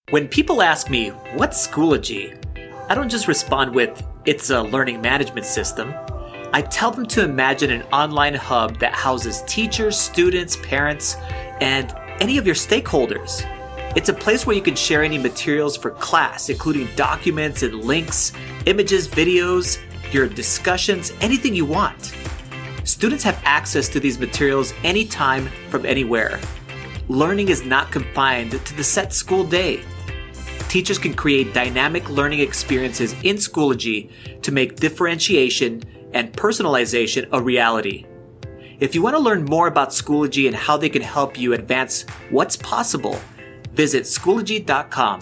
When people ask me, what's Schoology? I don't just respond with, it's a learning management system. I tell them to imagine an online hub that houses teachers, students, parents, and any of your stakeholders. It's a place where you can share any materials for class, including documents and links, images, videos, your discussions, anything you want. Students have access to these materials anytime from anywhere. Learning is not confined to the set school day. Teachers can create dynamic learning experiences in Schoology to make differentiation and personalization a reality. If you want to learn more about Schoology and how they can help you advance what's possible, visit Schoology.com.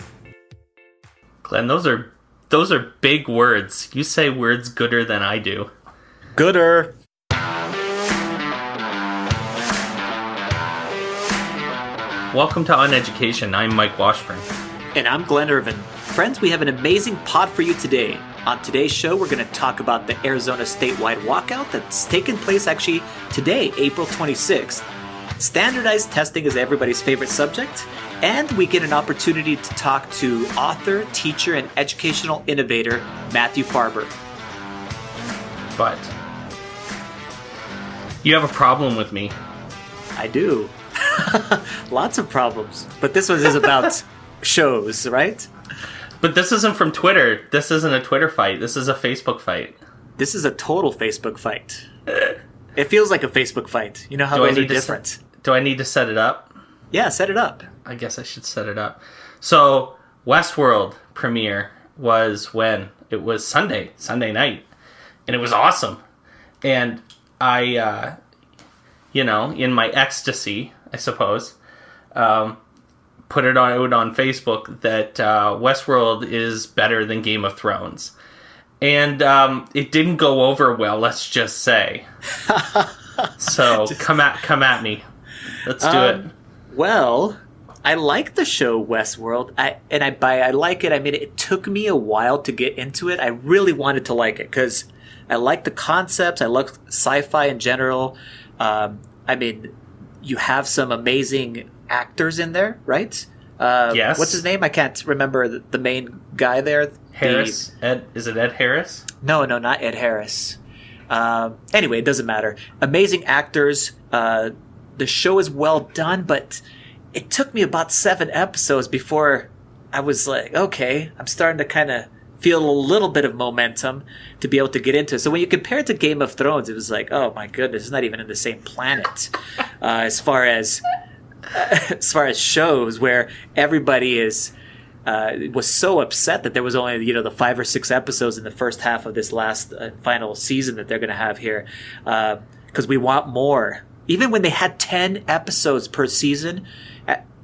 Glenn, those are big words. You say words gooder than I do. Gooder. Welcome to On Education. I'm Mike Washburn. And I'm Glen Irvin. Friends, we have an amazing pod for you today. On today's show, we're going to talk about the Arizona statewide walkout that's taken place actually today, April 26th. Standardized testing is everybody's favorite subject, and we get an opportunity to talk to author, teacher, and educational innovator Matthew Farber. But you have a problem with me. I do. Lots of problems. But this one is about shows, right? But this isn't from Twitter. This isn't a Twitter fight. This is a Facebook fight. This is a total Facebook fight. It feels like a Facebook fight. You know how those are different. Do I need to set it up? Yeah, set it up. I guess I should set it up. So, Westworld premiere was when? It was Sunday night. And it was awesome. And I, in my ecstasy, I suppose, put it out on Facebook that Westworld is better than Game of Thrones. And it didn't go over well, let's just say. So come at me. Let's do it. Well, I like the show Westworld. I like it. I mean, it took me a while to get into it. I really wanted to like it because I like the concepts. I love sci-fi in general. You have some amazing actors in there, right? Yes. What's his name? I can't remember the main guy there. Harris. Is it Ed Harris? No, not Ed Harris. Anyway, it doesn't matter. Amazing actors. The show is well done, but it took me about 7 episodes before I was like, okay, I'm starting to kind of feel a little bit of momentum to be able to get into it. So when you compare it to Game of Thrones, it was like, oh my goodness, it's not even in the same planet. As far as shows where everybody was so upset that there was only the 5 or 6 episodes in the first half of this last final season that they're going to have here, because we want more. Even when they had 10 episodes per season,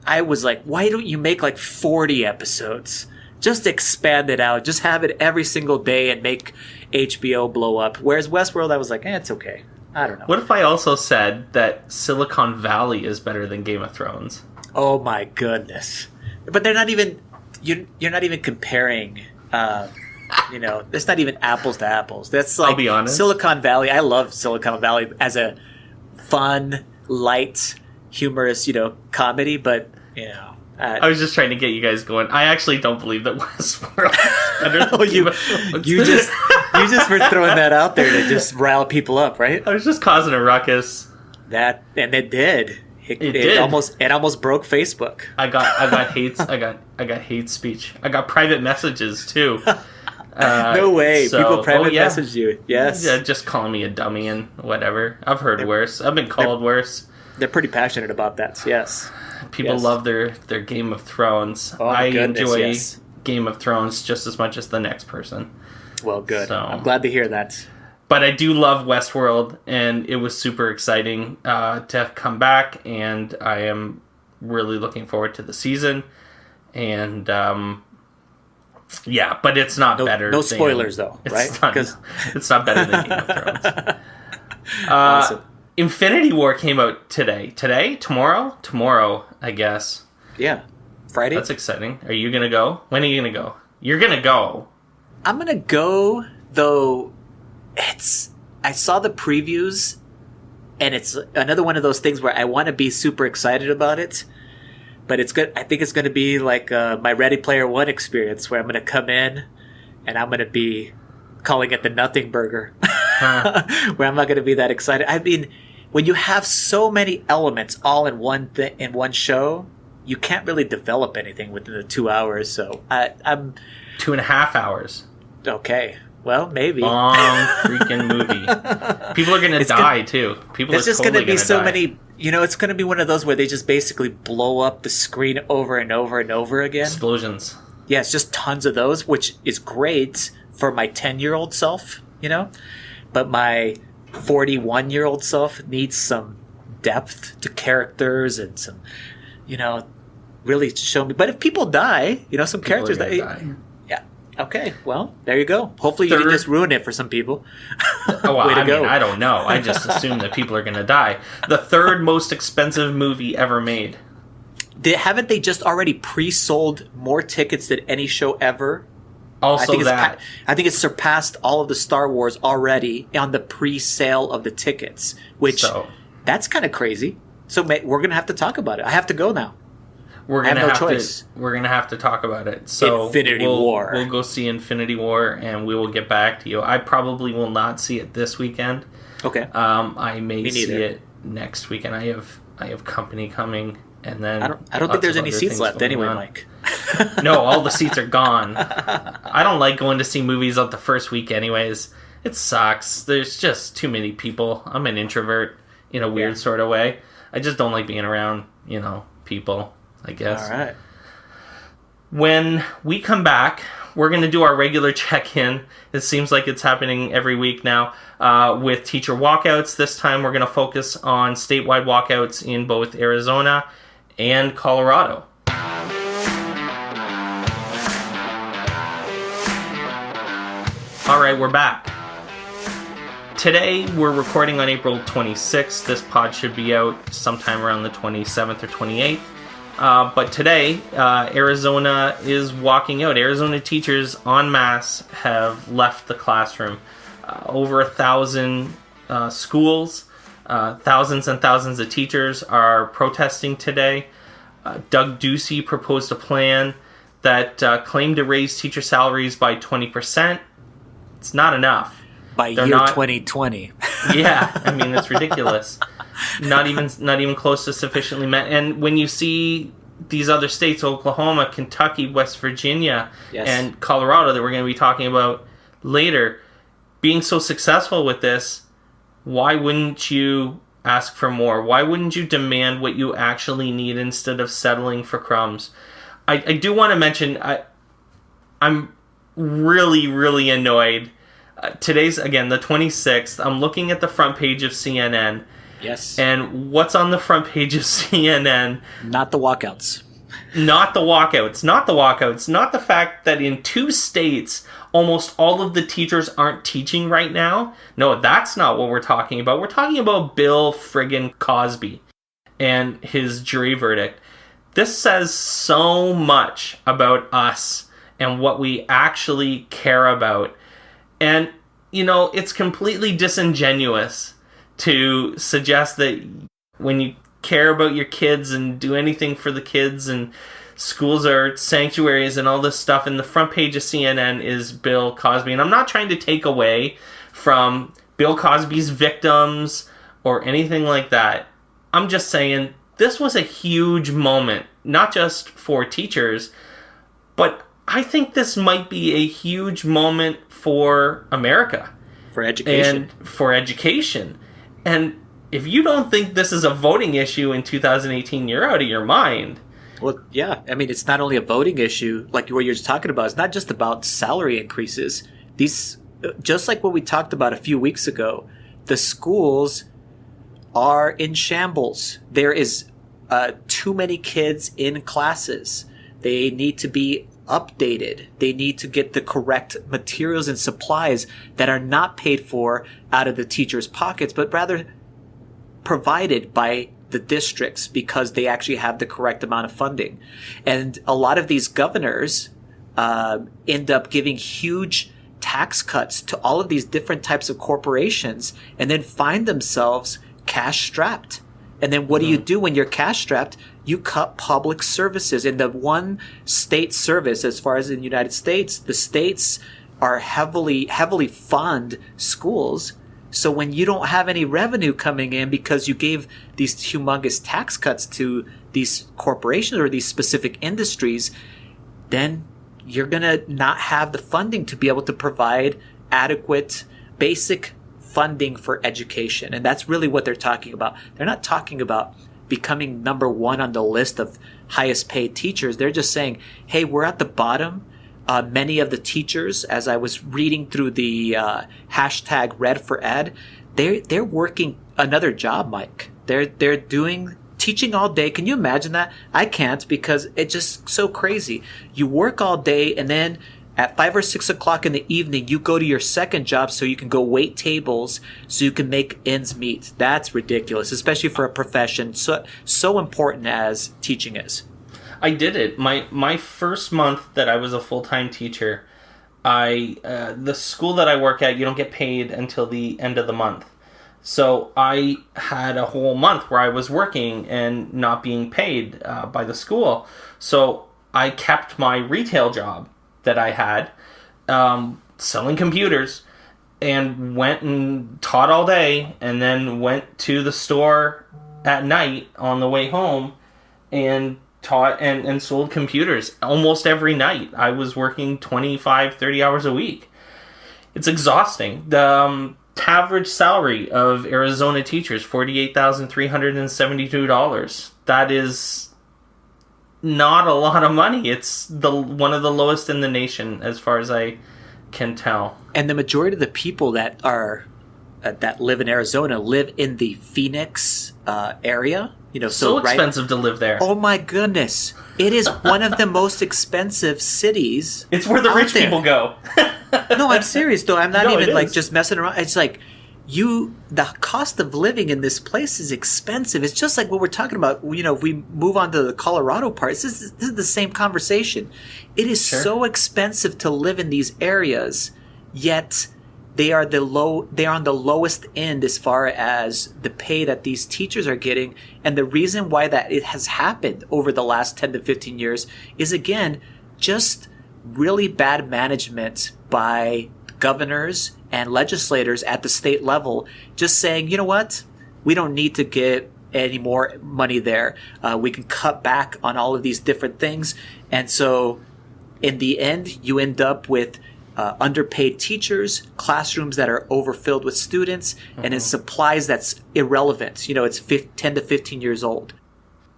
I was like, why don't you make like 40 episodes? Just expand it out. Just have it every single day and make HBO blow up. Whereas Westworld, I was like, it's okay. I don't know. What if I also said that Silicon Valley is better than Game of Thrones? Oh my goodness! But they're not even. You're not even comparing. It's not even apples to apples. That's like, I'll be honest. Silicon Valley. I love Silicon Valley as a fun, light, humorous, comedy. But I was just trying to get you guys going. I actually don't believe that Westworld is better than Game of Thrones. You just were throwing that out there to just rile people up, right? I was just causing a ruckus. And it did. It did. Almost broke Facebook. I got hate speech. I got private messages too. No way. People private messaged you. Yes. Yeah, just calling me a dummy and whatever. I've heard worse. I've been called worse. They're pretty passionate about that. Yes. People love their Game of Thrones. Oh, I goodness, enjoy yes. Game of Thrones just as much as the next person. Well, good. So, I'm glad to hear that. But I do love Westworld, and it was super exciting to come back, and I am really looking forward to the season. And but it's not better. No spoilers, though, right? It's not better than Game of Thrones. Awesome. Infinity War came out today. Today? Tomorrow? Tomorrow, I guess. Yeah. Friday? That's exciting. Are you going to go? When are you going to go? You're going to go. I'm going to go, though I saw the previews, and it's another one of those things where I want to be super excited about it, But it's good. I think it's going to be like my Ready Player One experience, where I'm going to come in and I'm going to be calling it the Nothing Burger, where I'm not going to be that excited. I mean, when you have so many elements all in in one show, you can't really develop anything within the 2 hours. So I'm 2.5 hours. Okay. Well, maybe. Long freaking movie. People are going to die, too. People There's are just totally going to be so die. many... it's going to be one of those where they just basically blow up the screen over and over and over again. Explosions. Yeah, it's just tons of those, which is great for my 10-year-old self, But my 41-year-old self needs some depth to characters and some, really show me. But if people die, some characters die. Yeah. Okay. Well, there you go. Hopefully you didn't just ruin it for some people. Oh, well, I mean, I don't know. I just assume that people are going to die. The third most expensive movie ever made. Haven't they just already pre-sold more tickets than any show ever? Also I think it's surpassed all of the Star Wars already on the pre-sale of the tickets, which that's kind of crazy. So we're going to have to talk about it. I have to go now. We're gonna have to talk about it. So Infinity War. We'll go see Infinity War, and we will get back to you. I probably will not see it this weekend. Okay. I may see it next weekend. I have company coming, and then I don't think there's any seats left anyway, Mike. No, all the seats are gone. I don't like going to see movies on the first week, anyways. It sucks. There's just too many people. I'm an introvert in a weird sort of way. I just don't like being around, people, I guess. All right. When we come back, we're going to do our regular check-in. It seems like it's happening every week now with teacher walkouts. This time we're going to focus on statewide walkouts in both Arizona and Colorado. All right, we're back. Today, we're recording on April 26th. This pod should be out sometime around the 27th or 28th. But today, Arizona is walking out. Arizona teachers en masse have left the classroom. Over 1,000 schools, thousands and thousands of teachers are protesting today. Doug Ducey proposed a plan that claimed to raise teacher salaries by 20%. It's not enough. By year 2020. Yeah, I mean, it's ridiculous. Not even close to sufficiently met. And when you see these other states, Oklahoma, Kentucky, West Virginia, and Colorado, that we're going to be talking about later, being so successful with this, why wouldn't you ask for more? Why wouldn't you demand what you actually need instead of settling for crumbs? I do want to mention, I'm really, really annoyed. Today's, again, the 26th. I'm looking at the front page of CNN. Yes. And what's on the front page of CNN? Not the walkouts. Not the walkouts. Not the walkouts. Not the fact that in 2 states, almost all of the teachers aren't teaching right now. No, that's not what we're talking about. We're talking about Bill friggin' Cosby and his jury verdict. This says so much about us and what we actually care about. And, it's completely disingenuous to suggest that when you care about your kids and do anything for the kids and schools are sanctuaries and all this stuff, and the front page of CNN is Bill Cosby. And I'm not trying to take away from Bill Cosby's victims or anything like that. I'm just saying this was a huge moment, not just for teachers, but I think this might be a huge moment for America. For education. And for education. And if you don't think this is a voting issue in 2018, you're out of your mind. Well, yeah. I mean, it's not only a voting issue, like what you're just talking about. It's not just about salary increases. These, just like what we talked about a few weeks ago, the schools are in shambles. There is too many kids in classes. They need to be updated. They need to get the correct materials and supplies that are not paid for out of the teachers' pockets, but rather provided by the districts because they actually have the correct amount of funding. And a lot of these governors end up giving huge tax cuts to all of these different types of corporations and then find themselves cash strapped. And then what do you do when you're cash strapped? you cut public services. In the one state service, as far as in the United States, the states are heavily fund schools. So when you don't have any revenue coming in because you gave these humongous tax cuts to these corporations or these specific industries, then you're going to not have the funding to be able to provide adequate basic funding for education. And that's really what they're talking about. They're not talking about becoming number one on the list of highest paid teachers. They're just saying, hey, we're at the bottom. Many of the teachers, as I was reading through the hashtag Red for Ed, they're working another job, Mike. They're doing teaching all day. Can you imagine that? I can't, because it's just so crazy. You work all day, and then at 5 or 6 o'clock in the evening, you go to your second job so you can go wait tables so you can make ends meet. That's ridiculous, especially for a profession so important as teaching is. I did it. My first month that I was a full-time teacher, the school that I work at, you don't get paid until the end of the month. So I had a whole month where I was working and not being paid by the school. So I kept my retail job that I had, selling computers, and went and taught all day, and then went to the store at night on the way home and taught and sold computers almost every night. I was working 25, 30 hours a week. It's exhausting. The average salary of Arizona teachers, $48,372. That is not a lot of money. It's one of the lowest in the nation, as far as I can tell. And the majority of the people that are that live in Arizona live in the Phoenix area. So expensive to live there. Oh my goodness. It is one of the most expensive cities. It's where the rich people go. No, I'm serious though. I'm not even just messing around. It's like the cost of living in this place is expensive. It's just like what we're talking about. If we move on to the Colorado part, this is the same conversation. It is so expensive to live in these areas, yet they are on the lowest end as far as the pay that these teachers are getting. And the reason why that it has happened over the last 10 to 15 years is, again, just really bad management by governors and legislators at the state level, just saying, you know what, we don't need to get any more money there. We can cut back on all of these different things. And so in the end, you end up with underpaid teachers, classrooms that are overfilled with students, and in supplies that's irrelevant. It's 10 to 15 years old.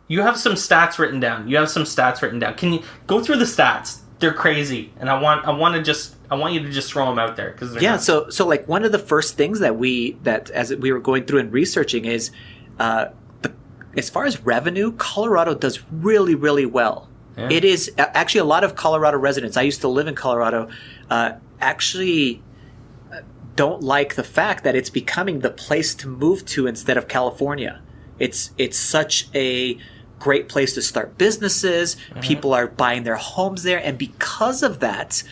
You have some stats written down. Can you go through the stats? They're crazy, and I want you to just throw them out there, because so like one of the first things that as we were going through and researching is as far as revenue, Colorado does really, really well. Yeah. It is actually a lot of Colorado residents. I used to live in Colorado. Actually don't like the fact that it's becoming the place to move to instead of California. It's such a great place to start businesses. Mm-hmm. People are buying their homes there, and because of that,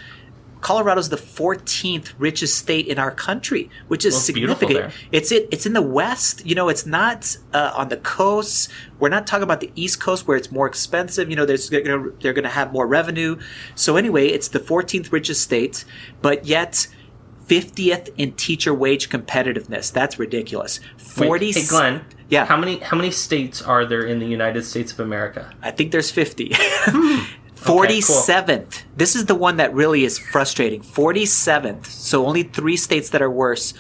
Colorado's the 14th richest state in our country, which is significant. It's in the West. It's not on the coast. We're not talking about the East Coast where it's more expensive. They're going to have more revenue. So anyway, it's the 14th richest state, but yet 50th in teacher wage competitiveness. That's ridiculous. Hey, Glenn. Yeah. How many states are there in the United States of America? I think there's 50. 47th. Okay, cool. This is the one that really is frustrating. 47th. So only 3 states that are worse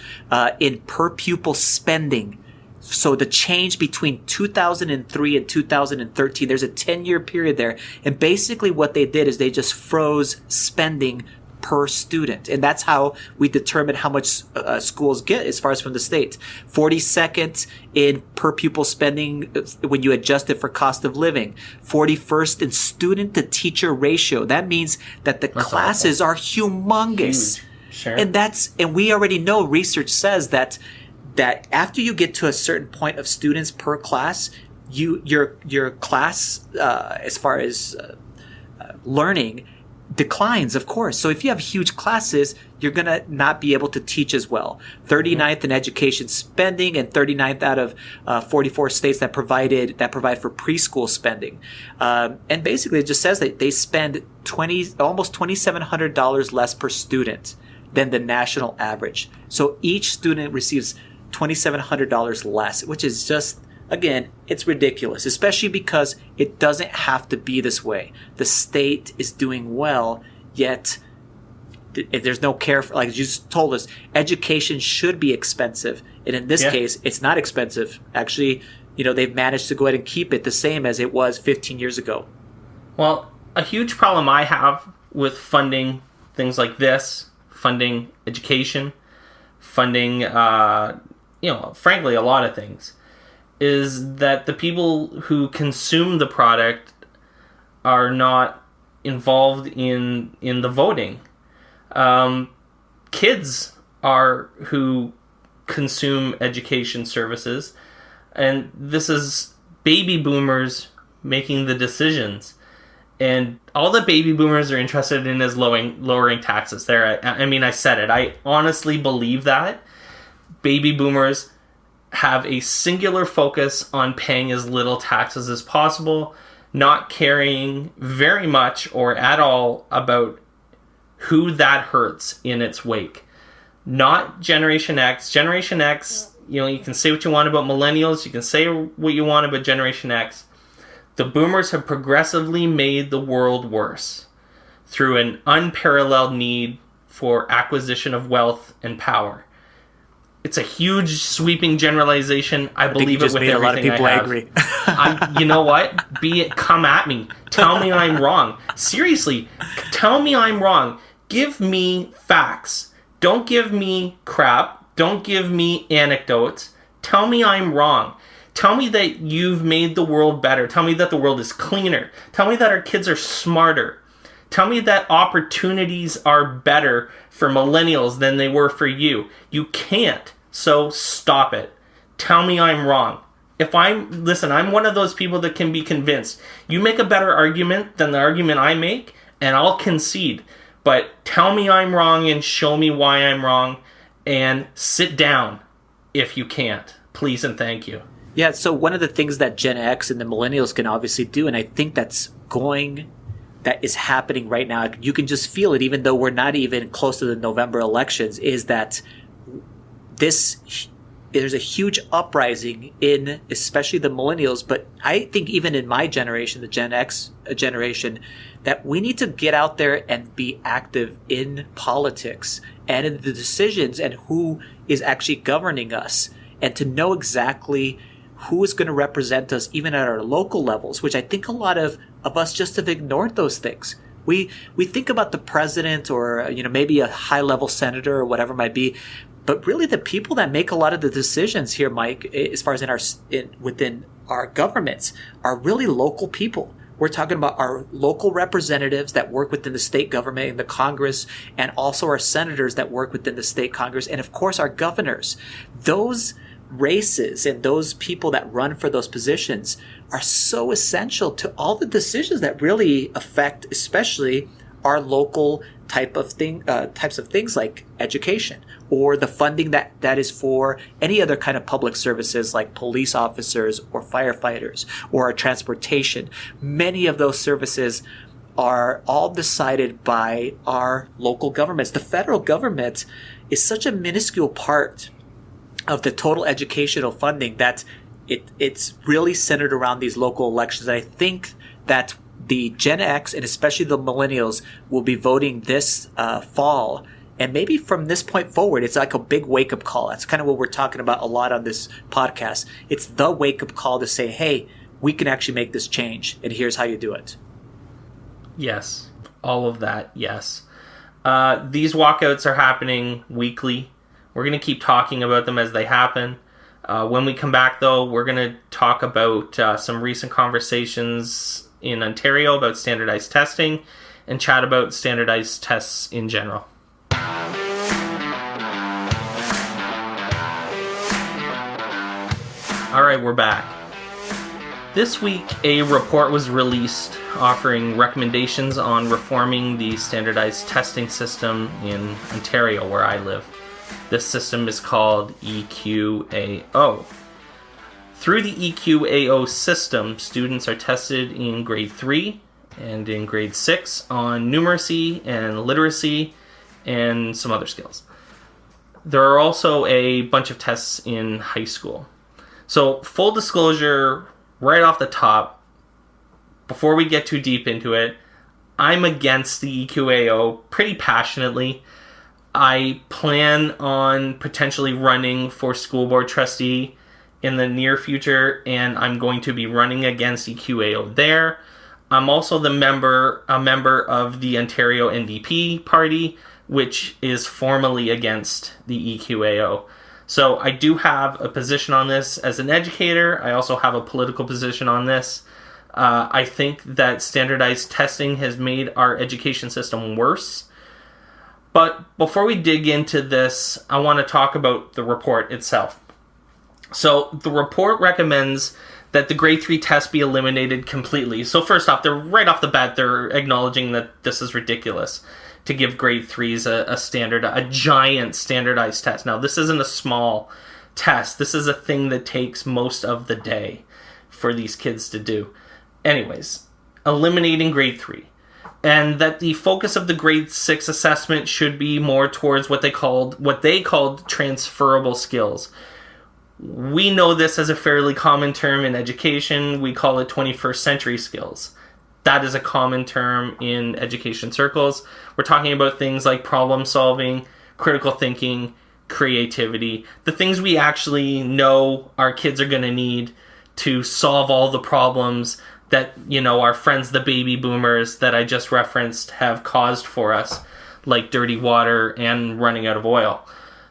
in per pupil spending. So the change between 2003 and 2013, there's a 10-year period there. And basically what they did is they just froze spending per student. And that's how we determine how much schools get as far as from the state. 42nd in per pupil spending when you adjust it for cost of living. 41st in student to teacher ratio. That means that that's classes are humongous. Huge. Sure. And we already know, research says that after you get to a certain point of students per class, your class as far as learning declines, of course. So if you have huge classes, you're going to not be able to teach as well. 39th in education spending and 39th out of 44 states that provide for preschool spending. And basically it just says that they spend almost $2,700 less per student than the national average. So each student receives $2,700 less, which is just, again, it's ridiculous, especially because it doesn't have to be this way. The state is doing well, yet there's no care for, like you just told us, education should be expensive. And in this case, it's not expensive. Actually, they've managed to go ahead and keep it the same as it was 15 years ago. Well, a huge problem I have with funding things like this, funding education, funding, frankly, a lot of things, is that the people who consume the product are not involved in the voting. Kids are who consume education services, and this is baby boomers making the decisions. And all the baby boomers are interested in is lowering taxes. I said it. I honestly believe that baby boomers have a singular focus on paying as little taxes as possible, not caring very much or at all about who that hurts in its wake. Not Generation X. Generation X, you can say what you want about millennials, you can say what you want about Generation X. The boomers have progressively made the world worse through an unparalleled need for acquisition of wealth and power. It's a huge, sweeping generalization. I believe it with everything I have. A lot of people angry. You know what? Come at me. Tell me I'm wrong. Seriously, tell me I'm wrong. Give me facts. Don't give me crap. Don't give me anecdotes. Tell me I'm wrong. Tell me that you've made the world better. Tell me that the world is cleaner. Tell me that our kids are smarter. Tell me that opportunities are better for millennials than they were for you. You can't. So stop it. Tell me I'm wrong. I'm one of those people that can be convinced. You make a better argument than the argument I make, and I'll concede. But tell me I'm wrong and show me why I'm wrong, and sit down if you can't. Please and thank you. Yeah, so one of the things that Gen X and the millennials can obviously do, and I think that is happening right now, you can just feel it even though we're not even close to the November elections, is that there's a huge uprising in especially the millennials, but I think even in my generation, the Gen X generation, that we need to get out there and be active in politics and in the decisions and who is actually governing us, and to know exactly who is going to represent us even at our local levels, which I think a lot of us just have ignored those things. We think about the president or maybe a high-level senator or whatever it might be, but really the people that make a lot of the decisions here, Mike, as far as within our governments, are really local people. We're talking about our local representatives that work within the state government and the Congress, and also our senators that work within the state Congress, and of course our governors. Those races and those people that run for those positions are so essential to all the decisions that really affect especially our local types of things like education, or the funding that is for any other kind of public services like police officers or firefighters or our transportation. Many of those services are all decided by our local governments. The federal government is such a minuscule part of the total educational funding that it's really centered around these local elections. I think that the Gen X and especially the millennials will be voting this fall. And maybe from this point forward, it's like a big wake-up call. That's kind of what we're talking about a lot on this podcast. It's the wake-up call to say, hey, we can actually make this change, and here's how you do it. Yes, all of that, yes. These walkouts are happening weekly. We're going to keep talking about them as they happen. When we come back, though, we're going to talk about some recent conversations in Ontario about standardized testing and chat about standardized tests in general. All right, we're back. This week, a report was released offering recommendations on reforming the standardized testing system in Ontario, where I live. This system is called EQAO. Through the EQAO system, students are tested in grade 3 and in grade 6 on numeracy and literacy and some other skills. There are also a bunch of tests in high school. So, full disclosure, right off the top, before we get too deep into it, I'm against the EQAO pretty passionately. I plan on potentially running for school board trustee in the near future, and I'm going to be running against EQAO there. I'm also a member of the Ontario NDP party, which is formally against the EQAO. So I do have a position on this as an educator. I also have a political position on this. I think that standardized testing has made our education system worse. But before we dig into this, I want to talk about the report itself. So the report recommends that the grade 3 test be eliminated completely. So first off, right off the bat, they're acknowledging that this is ridiculous to give grade 3s a giant standardized test. Now, this isn't a small test. This is a thing that takes most of the day for these kids to do. Anyways, eliminating grade 3. And that the focus of the grade 6 assessment should be more towards what they called transferable skills. We know this as a fairly common term in education. We call it 21st century skills. That is a common term in education circles. We're talking about things like problem solving, critical thinking, creativity, the things we actually know our kids are going to need to solve all the problems that, our friends, the baby boomers that I just referenced, have caused for us, like dirty water and running out of oil.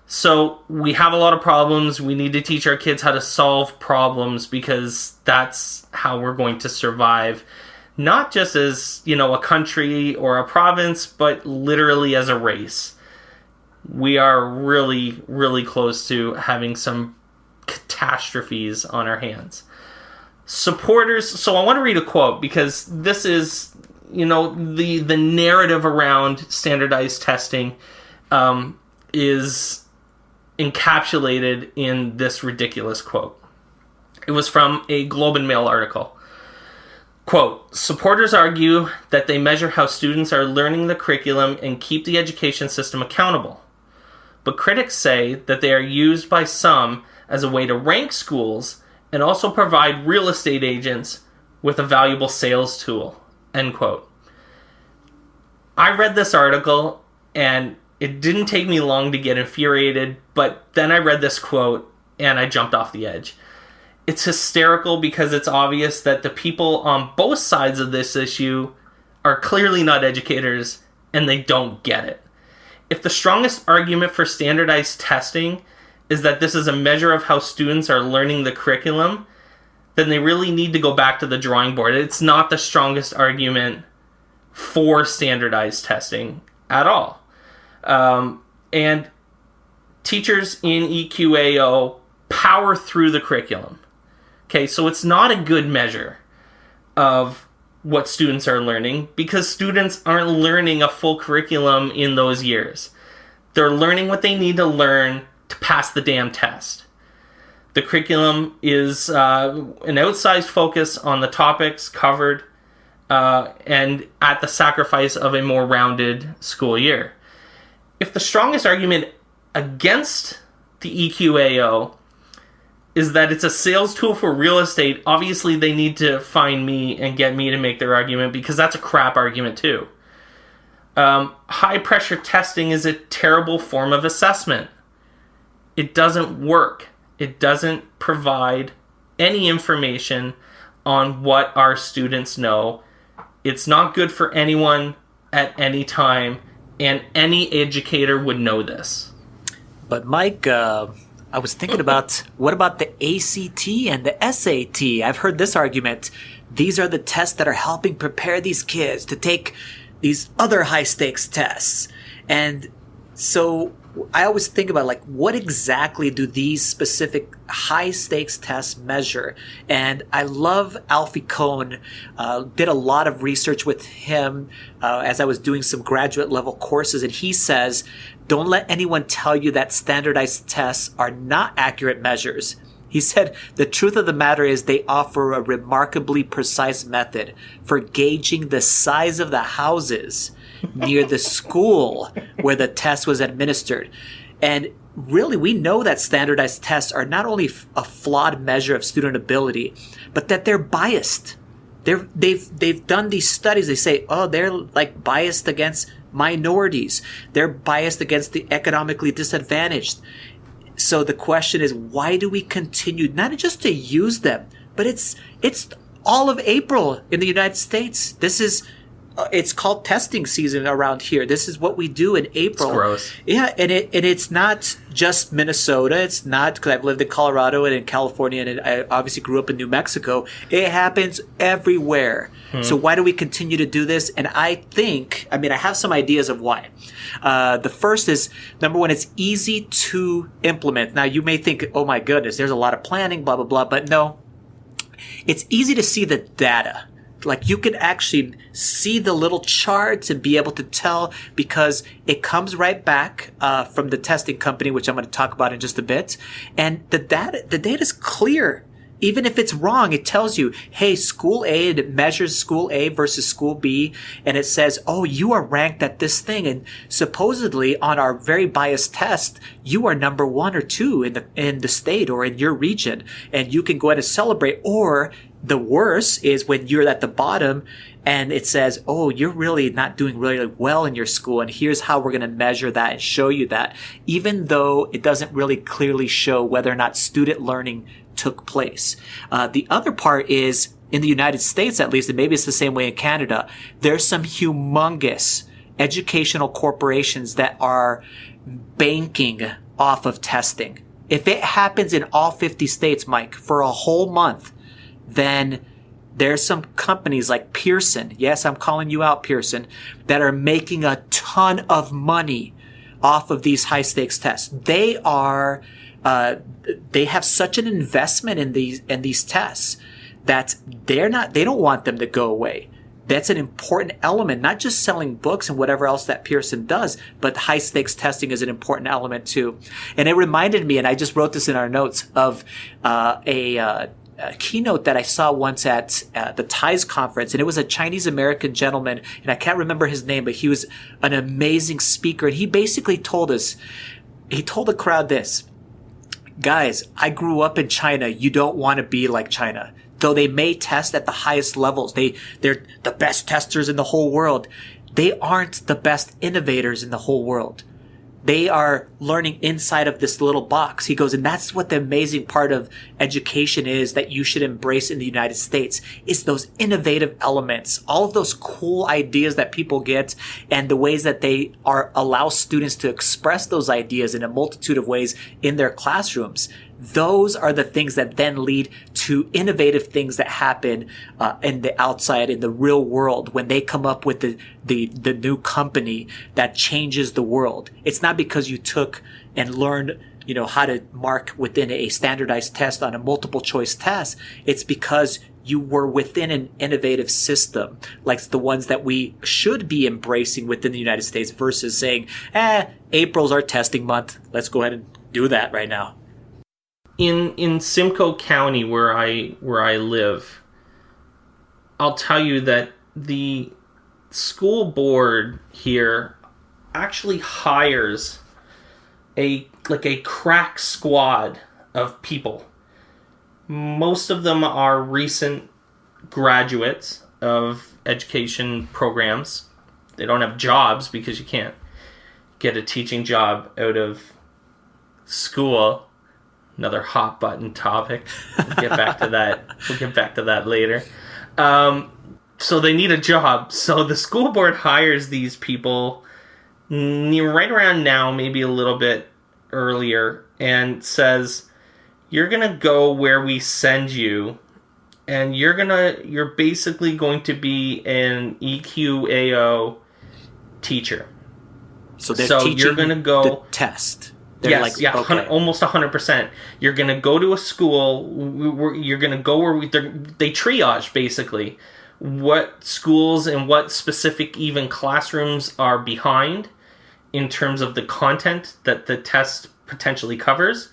So we have a lot of problems. We need to teach our kids how to solve problems because that's how we're going to survive. Not just as, a country or a province, but literally as a race. We are really, really close to having some catastrophes on our hands. Supporters, so I want to read a quote because this is, the narrative around standardized testing is encapsulated in this ridiculous quote. It was from a Globe and Mail article. Quote, supporters argue that they measure how students are learning the curriculum and keep the education system accountable. But critics say that they are used by some as a way to rank schools and also provide real estate agents with a valuable sales tool. End quote. I read this article and it didn't take me long to get infuriated, but then I read this quote and I jumped off the edge. It's hysterical because it's obvious that the people on both sides of this issue are clearly not educators and they don't get it. If the strongest argument for standardized testing is that this is a measure of how students are learning the curriculum, then they really need to go back to the drawing board. It's not the strongest argument for standardized testing at all. And teachers in EQAO power through the curriculum. Okay, so it's not a good measure of what students are learning because students aren't learning a full curriculum in those years. They're learning what they need to learn to pass the damn test. The curriculum is an outsized focus on the topics covered and at the sacrifice of a more rounded school year. If the strongest argument against the EQAO is that it's a sales tool for real estate, obviously they need to find me and get me to make their argument because that's a crap argument too. High pressure testing is a terrible form of assessment. It doesn't work. It doesn't provide any information on what our students know. It's not good for anyone at any time, and any educator would know this. But Mike, I was thinking about, what about the ACT and the SAT? I've heard this argument. These are the tests that are helping prepare these kids to take these other high-stakes tests. And so I always think about like what exactly do these specific high stakes tests measure? And I love Alfie Kohn. Did a lot of research with him as I was doing some graduate level courses, and he says, don't let anyone tell you that standardized tests are not accurate measures. He said, the truth of the matter is they offer a remarkably precise method for gauging the size of the houses near the school where the test was administered. And really, we know that standardized tests are not only a flawed measure of student ability, but that they're biased. They've done these studies. They say, oh, they're like biased against minorities. They're biased against the economically disadvantaged. So the question is, why do we continue not just to use them, but it's all of April in the United States. It's called testing season around here. This is what we do in April. It's gross. Yeah, and it's not just Minnesota. It's not, because I've lived in Colorado and in California, and I obviously grew up in New Mexico. It happens everywhere. So why do we continue to do this? And I have some ideas of why. The first is, number one, it's easy to implement. Now, you may think, oh my goodness, there's a lot of planning, blah, blah, blah. But no, it's easy to see the data. Like, you can actually see the little charts and be able to tell, because it comes right back from the testing company, which I'm going to talk about in just a bit. And the data is clear. Even if it's wrong, it tells you, hey, school A, and it measures school A versus school B, and it says, oh, you are ranked at this thing. And supposedly on our very biased test, you are number 1 or 2 in the state or in your region, and you can go ahead and celebrate. Or the worst is when you're at the bottom and it says, oh, you're really not doing really well in your school, and here's how we're going to measure that and show you that, even though it doesn't really clearly show whether or not student learning took place. The other part is, in the United States at least, and maybe it's the same way in Canada, there's some humongous educational corporations that are banking off of testing. If it happens in all 50 states, Mike, for a whole month, then there's some companies like Pearson, yes, I'm calling you out, Pearson, that are making a ton of money off of these high stakes tests. They have such an investment in these tests that they don't want them to go away. That's an important element, not just selling books and whatever else that Pearson does, but high stakes testing is an important element too. And it reminded me, and I just wrote this in our notes, of a keynote that I saw once at the TIES conference, and it was a Chinese American gentleman, and I can't remember his name, but he was an amazing speaker. And he basically told the crowd this: guys, I grew up in China. You don't want to be like China. Though they may test at the highest levels, they're the best testers in the whole world. They aren't the best innovators in the whole world. They are learning inside of this little box. He goes, and that's what the amazing part of education is that you should embrace in the United States. It's those innovative elements, all of those cool ideas that people get, and the ways that they allow students to express those ideas in a multitude of ways in their classrooms. Those are the things that then lead to innovative things that happen in the outside, in the real world, when they come up with the new company that changes the world. It's not because you took and learned, how to mark within a standardized test on a multiple choice test. It's because you were within an innovative system, like the ones that we should be embracing within the United States, versus saying, April's our testing month. Let's go ahead and do that right now. In Simcoe County, where I live, I'll tell you that the school board here actually hires a crack squad of people. Most of them are recent graduates of education programs. They don't have jobs because you can't get a teaching job out of school. Another hot button topic. We'll get back to that later. So they need a job. So the school board hires these people right around now, maybe a little bit earlier, and says, you're going to go where we send you, and you're basically going to be an EQAO teacher. So they're So teaching you're gonna go the test. They're yes, like, yeah, okay. almost 100%. You're going to go to a school. You're going to go where they triage, basically, what schools and what specific even classrooms are behind in terms of the content that the test potentially covers.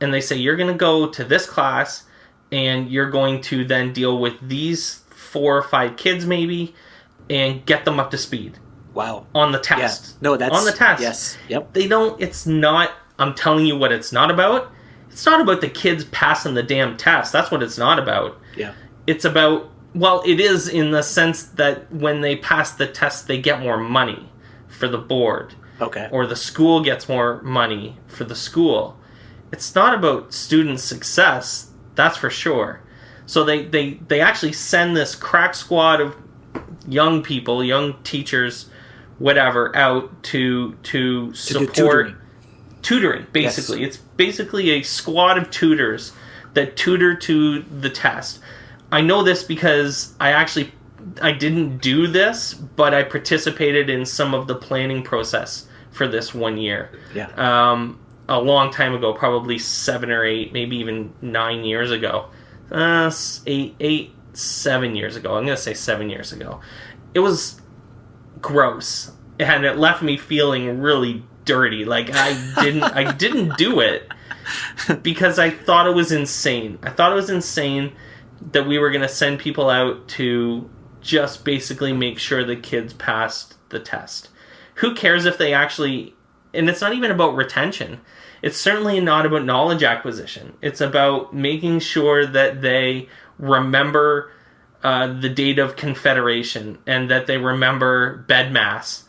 And they say, you're going to go to this class, and you're going to then deal with these 4 or 5 kids, maybe, and get them up to speed. Wow. On the test. Yeah. No, that's... On the test. Yes. Yep. They don't... It's not... I'm telling you what it's not about. It's not about the kids passing the damn test. That's what it's not about. Yeah. It's about... Well, it is in the sense that when they pass the test, they get more money for the board. Okay. Or the school gets more money for the school. It's not about student success. That's for sure. So they actually send this crack squad of young people, young teachers, whatever, out to support... Tutoring, basically. Yes. It's basically a squad of tutors that tutor to the test. I know this because I didn't do this, but I participated in some of the planning process for this 1 year. Yeah. A long time ago, probably 7 or 8, maybe even 9 years ago. 7 years ago. I'm going to say 7 years ago. It was gross, and it left me feeling really dirty. Like I didn't do it because I thought it was insane. I thought it was insane that we were going to send people out to just basically make sure the kids passed the test. Who cares if they actually... And it's not even about retention. It's certainly not about knowledge acquisition. It's about making sure that they remember the date of Confederation, and that they remember bed mass,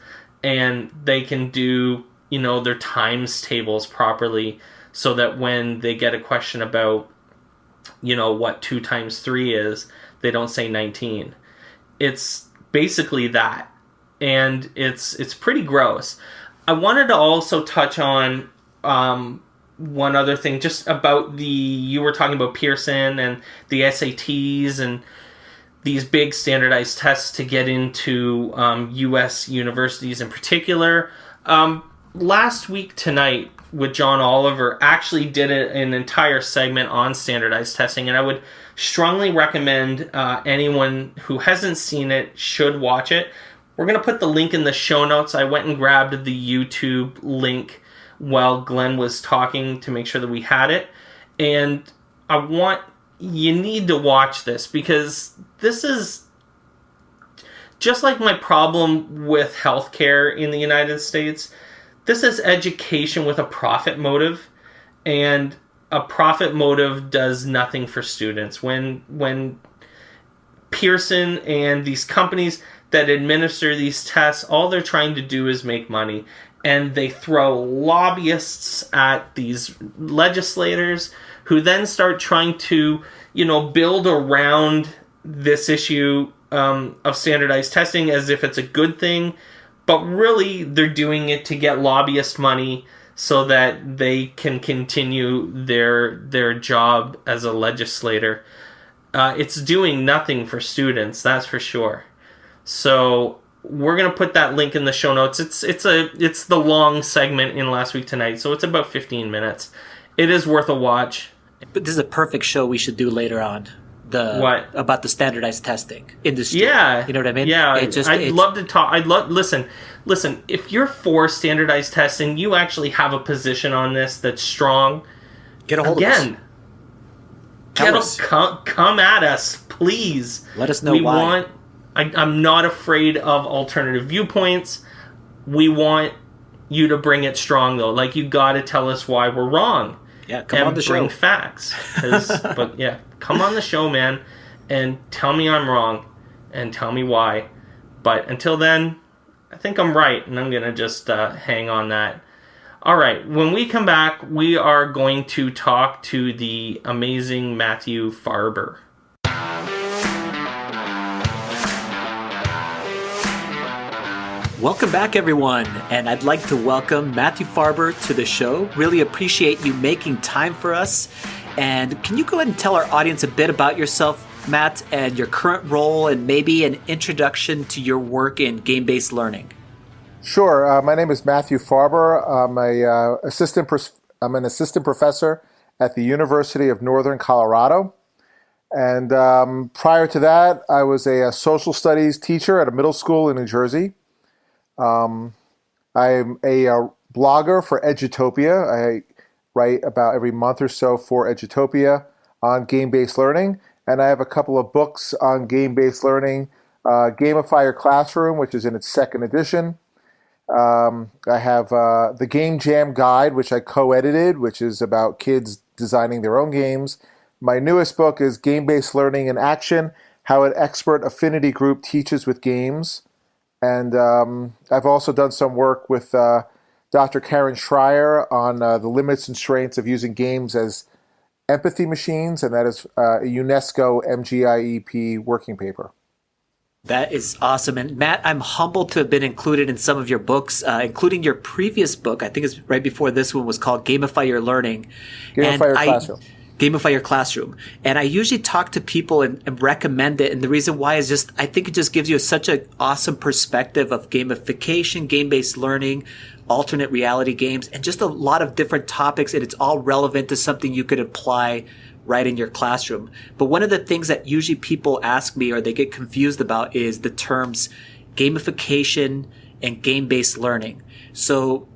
and they can do their times tables properly, so that when they get a question about what 2 times 3 is, they don't say 19. It's basically that, and it's pretty gross. I wanted to also touch on one other thing, just about you were talking about Pearson and the SATs and these big standardized tests to get into U.S. universities in particular. Last week tonight with John Oliver actually did an entire segment on standardized testing, and I would strongly recommend anyone who hasn't seen it should watch it. We're going to put the link in the show notes. I went and grabbed the YouTube link while Glen was talking to make sure that we had it. And you need to watch this, because this is just like my problem with healthcare in the United States. This is education with a profit motive, and a profit motive does nothing for students. When Pearson and these companies that administer these tests, all they're trying to do is make money, and they throw lobbyists at these legislators who then start trying to, build around this issue of standardized testing as if it's a good thing. But really, they're doing it to get lobbyist money so that they can continue their job as a legislator. It's doing nothing for students, that's for sure. So we're gonna put that link in the show notes. It's the long segment in Last Week Tonight, so it's about 15 minutes. It is worth a watch. But this is a perfect show we should do later on. What? About the standardized testing industry. Yeah. You know what I mean? Yeah. I'd love to talk. Listen, if you're for standardized testing, you actually have a position on this that's strong. Get a hold of us. Come at us, please. Let us know why. I'm not afraid of alternative viewpoints. We want you to bring it strong, though. Like, you got to tell us why we're wrong. Yeah, come on the show. And bring facts. But yeah, come on the show, man, and tell me I'm wrong, and tell me why. But until then, I think I'm right, and I'm going to just hang on that. All right, when we come back, we are going to talk to the amazing Matthew Farber. Welcome back, everyone, and I'd like to welcome Matthew Farber to the show. Really appreciate you making time for us. And can you go ahead and tell our audience a bit about yourself, Matt, and your current role, and maybe an introduction to your work in game-based learning? Sure. My name is Matthew Farber. I'm an assistant professor at the University of Northern Colorado. And prior to that, I was a social studies teacher at a middle school in New Jersey. I'm a blogger for Edutopia. I write about every month or so for Edutopia on game-based learning. And I have a couple of books on game-based learning. Gamify Your Classroom, which is in its second edition. I have the Game Jam Guide, which I co-edited, which is about kids designing their own games. My newest book is Game-Based Learning in Action, How an Expert Affinity Group Teaches with Games. And I've also done some work with Dr. Karen Schreier on the limits and strengths of using games as empathy machines, and that is a UNESCO MGIEP working paper. That is awesome. And Matt, I'm humbled to have been included in some of your books, including your previous book. I think it's right before this one, was called Gamify Your Learning. Gamify Your Classroom. Gamify Your Classroom. And I usually talk to people and recommend it. And the reason why is just, I think it just gives you such an awesome perspective of gamification, game-based learning, alternate reality games, and just a lot of different topics. And it's all relevant to something you could apply right in your classroom. But one of the things that usually people ask me or they get confused about is the terms gamification and game-based learning. So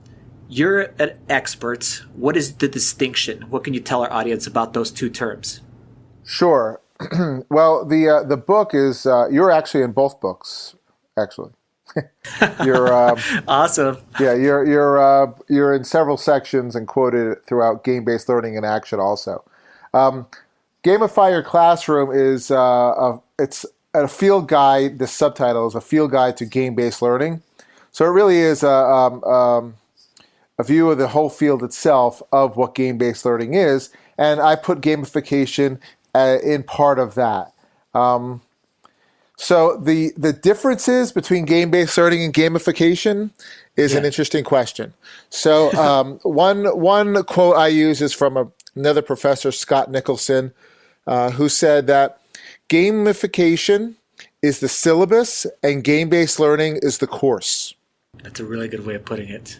you're an expert. What is the distinction? What can you tell our audience about those two terms? Sure. Well, the book is you're actually in both books, actually. You're awesome. Yeah, you're in several sections and quoted throughout game-based learning in action also. Gamify Your Classroom is it's a field guide. The subtitle is a field guide to game-based learning. So it really is a view of the whole field itself of what game-based learning is, and I put gamification in part of that. So the differences between game-based learning and gamification is an interesting question. So one quote I use is from another professor, Scott Nicholson, who said that gamification is the syllabus and game-based learning is the course. That's a really good way of putting it.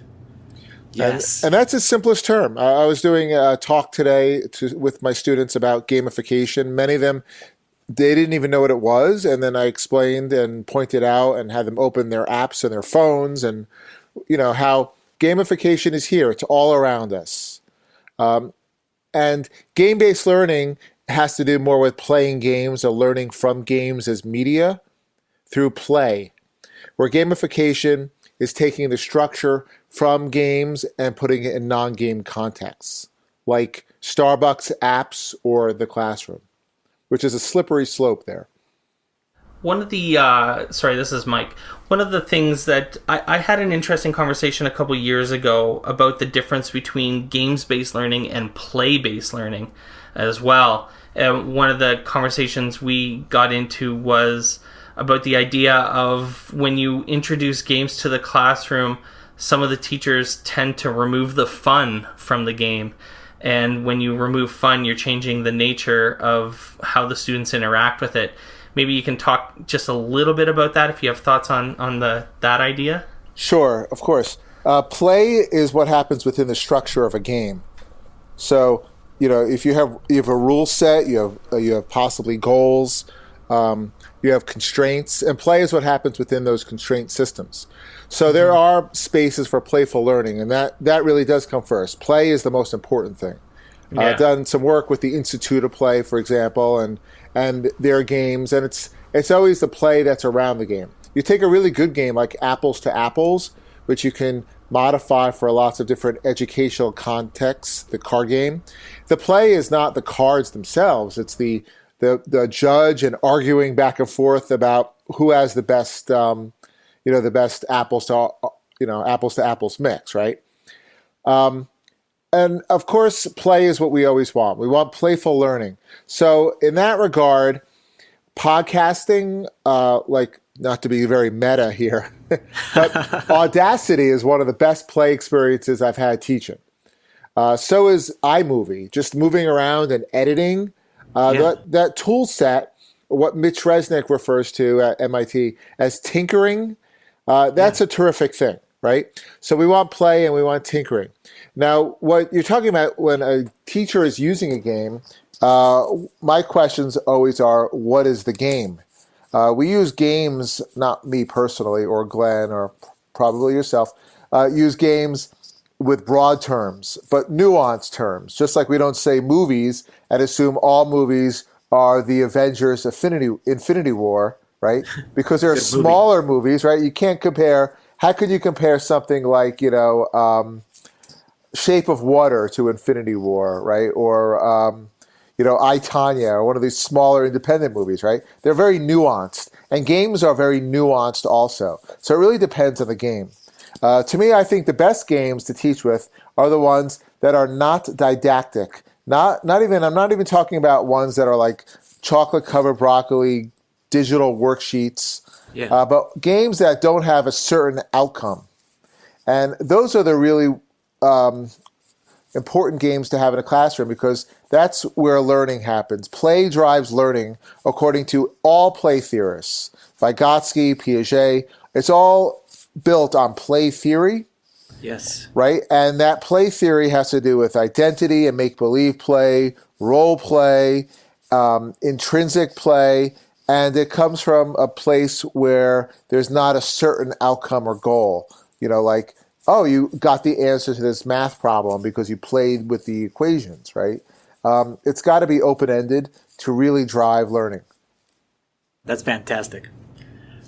Yes. And that's its simplest term. I was doing a talk today with my students about gamification. Many of them, they didn't even know what it was. And then I explained and pointed out and had them open their apps and their phones and, how gamification is here. It's all around us. And game-based learning has to do more with playing games or learning from games as media through play, where gamification is taking the structure from games and putting it in non-game contexts, like Starbucks apps or the classroom, which is a slippery slope there. One of the, this is Mike. One of the things that I had an interesting conversation a couple years ago about the difference between games-based learning and play-based learning as well. One of the conversations we got into was about the idea of when you introduce games to the classroom, some of the teachers tend to remove the fun from the game. And when you remove fun, you're changing the nature of how the students interact with it. Maybe you can talk just a little bit about that if you have thoughts on that idea. Sure, of course. Play is what happens within the structure of a game. So, if you have a rule set, you have possibly goals, you have constraints, and play is what happens within those constraint systems. So there are spaces for playful learning, and that really does come first. Play is the most important thing. Yeah. I've done some work with the Institute of Play, for example, and their games, and it's always the play that's around the game. You take a really good game like Apples to Apples, which you can modify for lots of different educational contexts, the card game. The play is not the cards themselves. It's the judge and arguing back and forth about who has the best, the best apples to apples mix, right? And of course, play is what we always want. We want playful learning. So in that regard, podcasting, not to be very meta here, but Audacity is one of the best play experiences I've had teaching. So is iMovie, just moving around and editing. That tool set, what Mitch Resnick refers to at MIT as tinkering, that's a terrific thing. right? So we want play and we want tinkering. Now, what you're talking about when a teacher is using a game, my questions always are, what is the game? We use games, not me personally or Glenn or probably yourself, use games with broad terms, but nuanced terms. Just like we don't say movies and assume all movies are the Avengers Infinity War, right? Because there are smaller movies, right? You can't compare. How could you compare something like, Shape of Water to Infinity War, right? Or, I, Tonya, or one of these smaller independent movies, right? They're very nuanced. And games are very nuanced also. So it really depends on the game. To me, I think the best games to teach with are the ones that are not didactic. I'm not even talking about ones that are like chocolate covered broccoli, digital worksheets, but games that don't have a certain outcome. And those are the really important games to have in a classroom, because that's where learning happens. Play drives learning, according to all play theorists, Vygotsky, Piaget. It's all built on play theory. Yes. Right? And that play theory has to do with identity and make-believe play, role play, intrinsic play, and it comes from a place where there's not a certain outcome or goal. Like, oh, you got the answer to this math problem because you played with the equations, right? It's got to be open-ended to really drive learning. That's fantastic.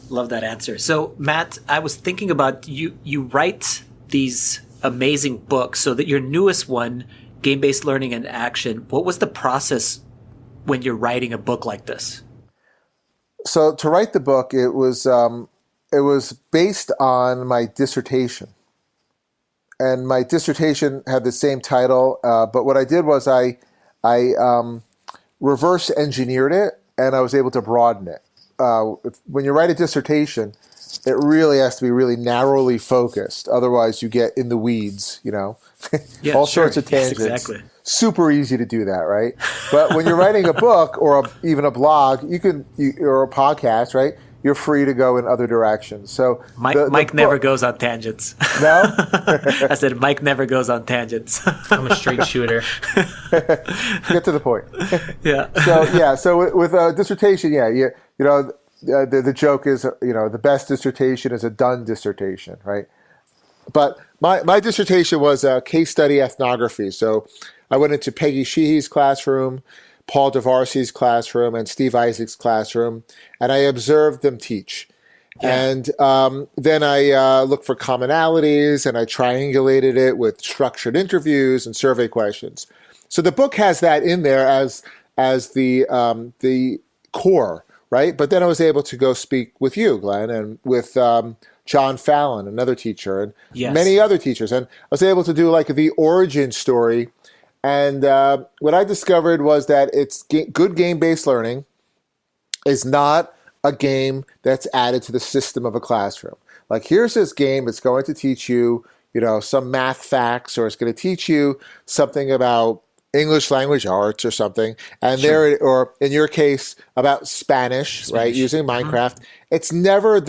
Love that answer. So, Matt, I was thinking about you write these amazing books. So that your newest one, Game-Based Learning in Action, what was the process when you're writing a book like this? So to write the book, it was based on my dissertation. And my dissertation had the same title, but what I did was I reverse engineered it, and I was able to broaden it. When you write a dissertation, it really has to be really narrowly focused. Otherwise, you get in the weeds, Yeah, all sure. sorts of tangents. Yes, exactly. Super easy to do that, right? But when you're writing a book or even a blog, or a podcast, right? You're free to go in other directions. So Mike never goes on tangents. No? I said Mike never goes on tangents. I'm a straight shooter. Get to the point. Yeah. So with a dissertation, the joke is, the best dissertation is a done dissertation, right? But my dissertation was a case study ethnography. So I went into Peggy Sheehy's classroom, Paul DeVarcy's classroom, and Steve Isaac's classroom, and I observed them teach. Yeah. And then I looked for commonalities, and I triangulated it with structured interviews and survey questions. So the book has that in there as the core, right? But then I was able to go speak with you, Glenn, and with John Fallon, another teacher, and many other teachers. And I was able to do like the origin story. And what I discovered was that good game-based learning is not a game that's added to the system of a classroom. Like, here's this game that's going to teach you, some math facts, or it's going to teach you something about English language arts or something. And or in your case, about Spanish, right, using Minecraft. It's never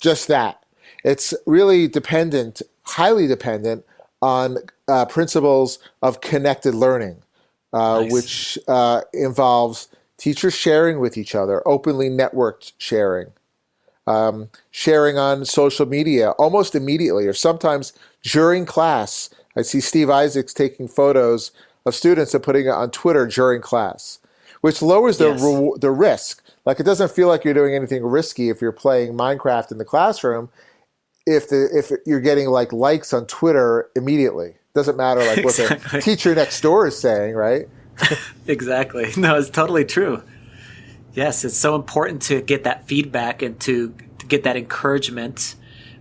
just that. It's really highly dependent on principles of connected learning, which involves teachers sharing with each other, openly networked sharing, sharing on social media almost immediately, or sometimes during class. I see Steve Isaacs taking photos of students and putting it on Twitter during class, which lowers the risk. Like, it doesn't feel like you're doing anything risky if you're playing Minecraft in the classroom. If you're getting likes on Twitter immediately, doesn't matter what the teacher next door is saying, right? Exactly. No, it's totally true. Yes, it's so important to get that feedback and to get that encouragement,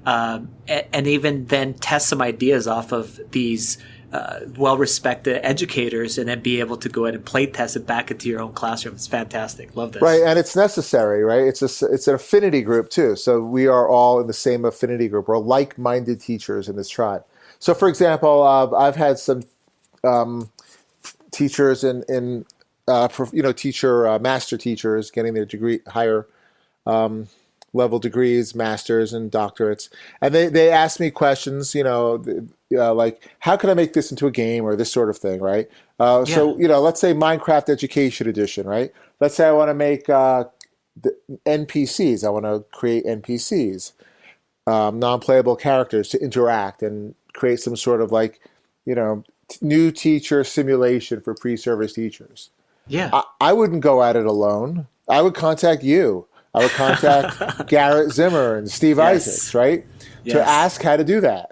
and even then test some ideas off of these well-respected educators, and then be able to go ahead and play test it back into your own classroom. It's fantastic. Love this. Right, and it's necessary, right? It's an affinity group too. So we are all in the same affinity group. We're like-minded teachers in this tribe. So, for example, I've had some teachers master teachers getting their degree, higher level degrees, masters and doctorates. And they ask me questions, like, how can I make this into a game or this sort of thing, right? So, let's say Minecraft Education Edition, right? Let's say I want to make the NPCs. I want to create NPCs, non-playable characters to interact and create some sort of like, new teacher simulation for pre-service teachers. Yeah. I wouldn't go at it alone. I would contact you. I would contact Garrett Zimmer and Steve Isaacs, right? Yes. To ask how to do that.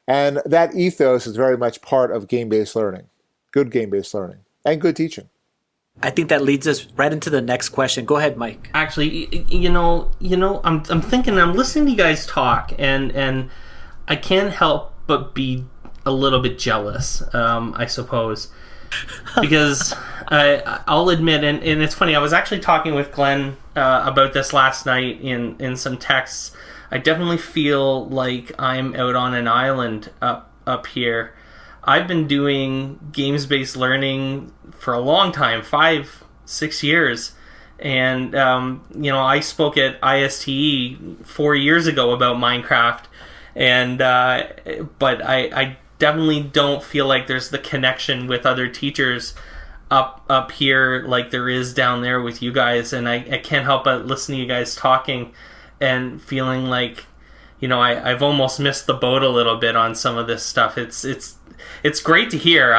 And that ethos is very much part of game-based learning, good game-based learning, and good teaching. I think that leads us right into the next question. Go ahead, Mike. Actually, I'm thinking, I'm listening to you guys talk, and I can't help but be a little bit jealous, I suppose, because I'll admit, and it's funny, I was actually talking with Glen about this last night in some texts. I definitely feel like I'm out on an island up here. I've been doing games-based learning for a long time, 5-6 years. And, I spoke at ISTE 4 years ago about Minecraft. And, but I definitely don't feel like there's the connection with other teachers up here like there is down there with you guys. And I can't help but listen to you guys talking and feeling like, I've almost missed the boat a little bit on some of this stuff. It's great to hear,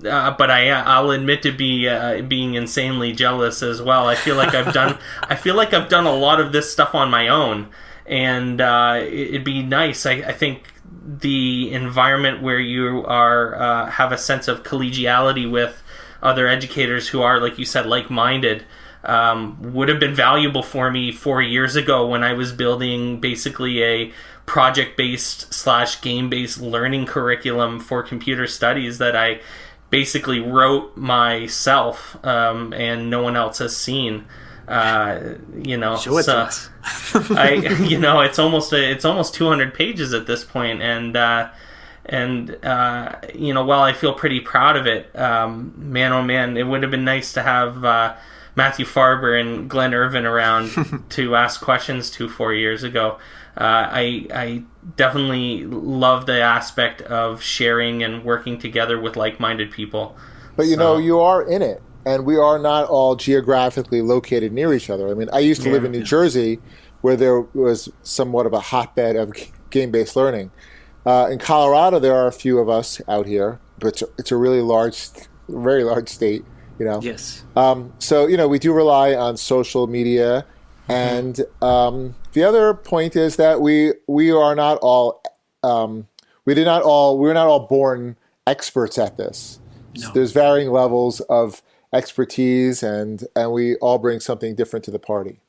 but I'll admit to being insanely jealous as well. I feel like I've done a lot of this stuff on my own, and it'd be nice. I think the environment where you are have a sense of collegiality with other educators who are, like you said, like-minded, would have been valuable for me 4 years ago when I was building basically a project-based / game-based learning curriculum for computer studies that I basically wrote myself, and no one else has seen. Show it to us. It's almost 200 pages at this point, and while I feel pretty proud of it, man, oh man, it would have been nice to have Matthew Farber and Glen around to ask questions to 4 years ago. I definitely love the aspect of sharing and working together with like-minded people. But you are in it, and we are not all geographically located near each other. I mean, I used to live in New Jersey, where there was somewhat of a hotbed of game-based learning. In Colorado, there are a few of us out here, but it's a really very large state. Yes. So we do rely on social media, and the other point is that we are not all we're not all born experts at this. No. There's varying levels of expertise, and we all bring something different to the party.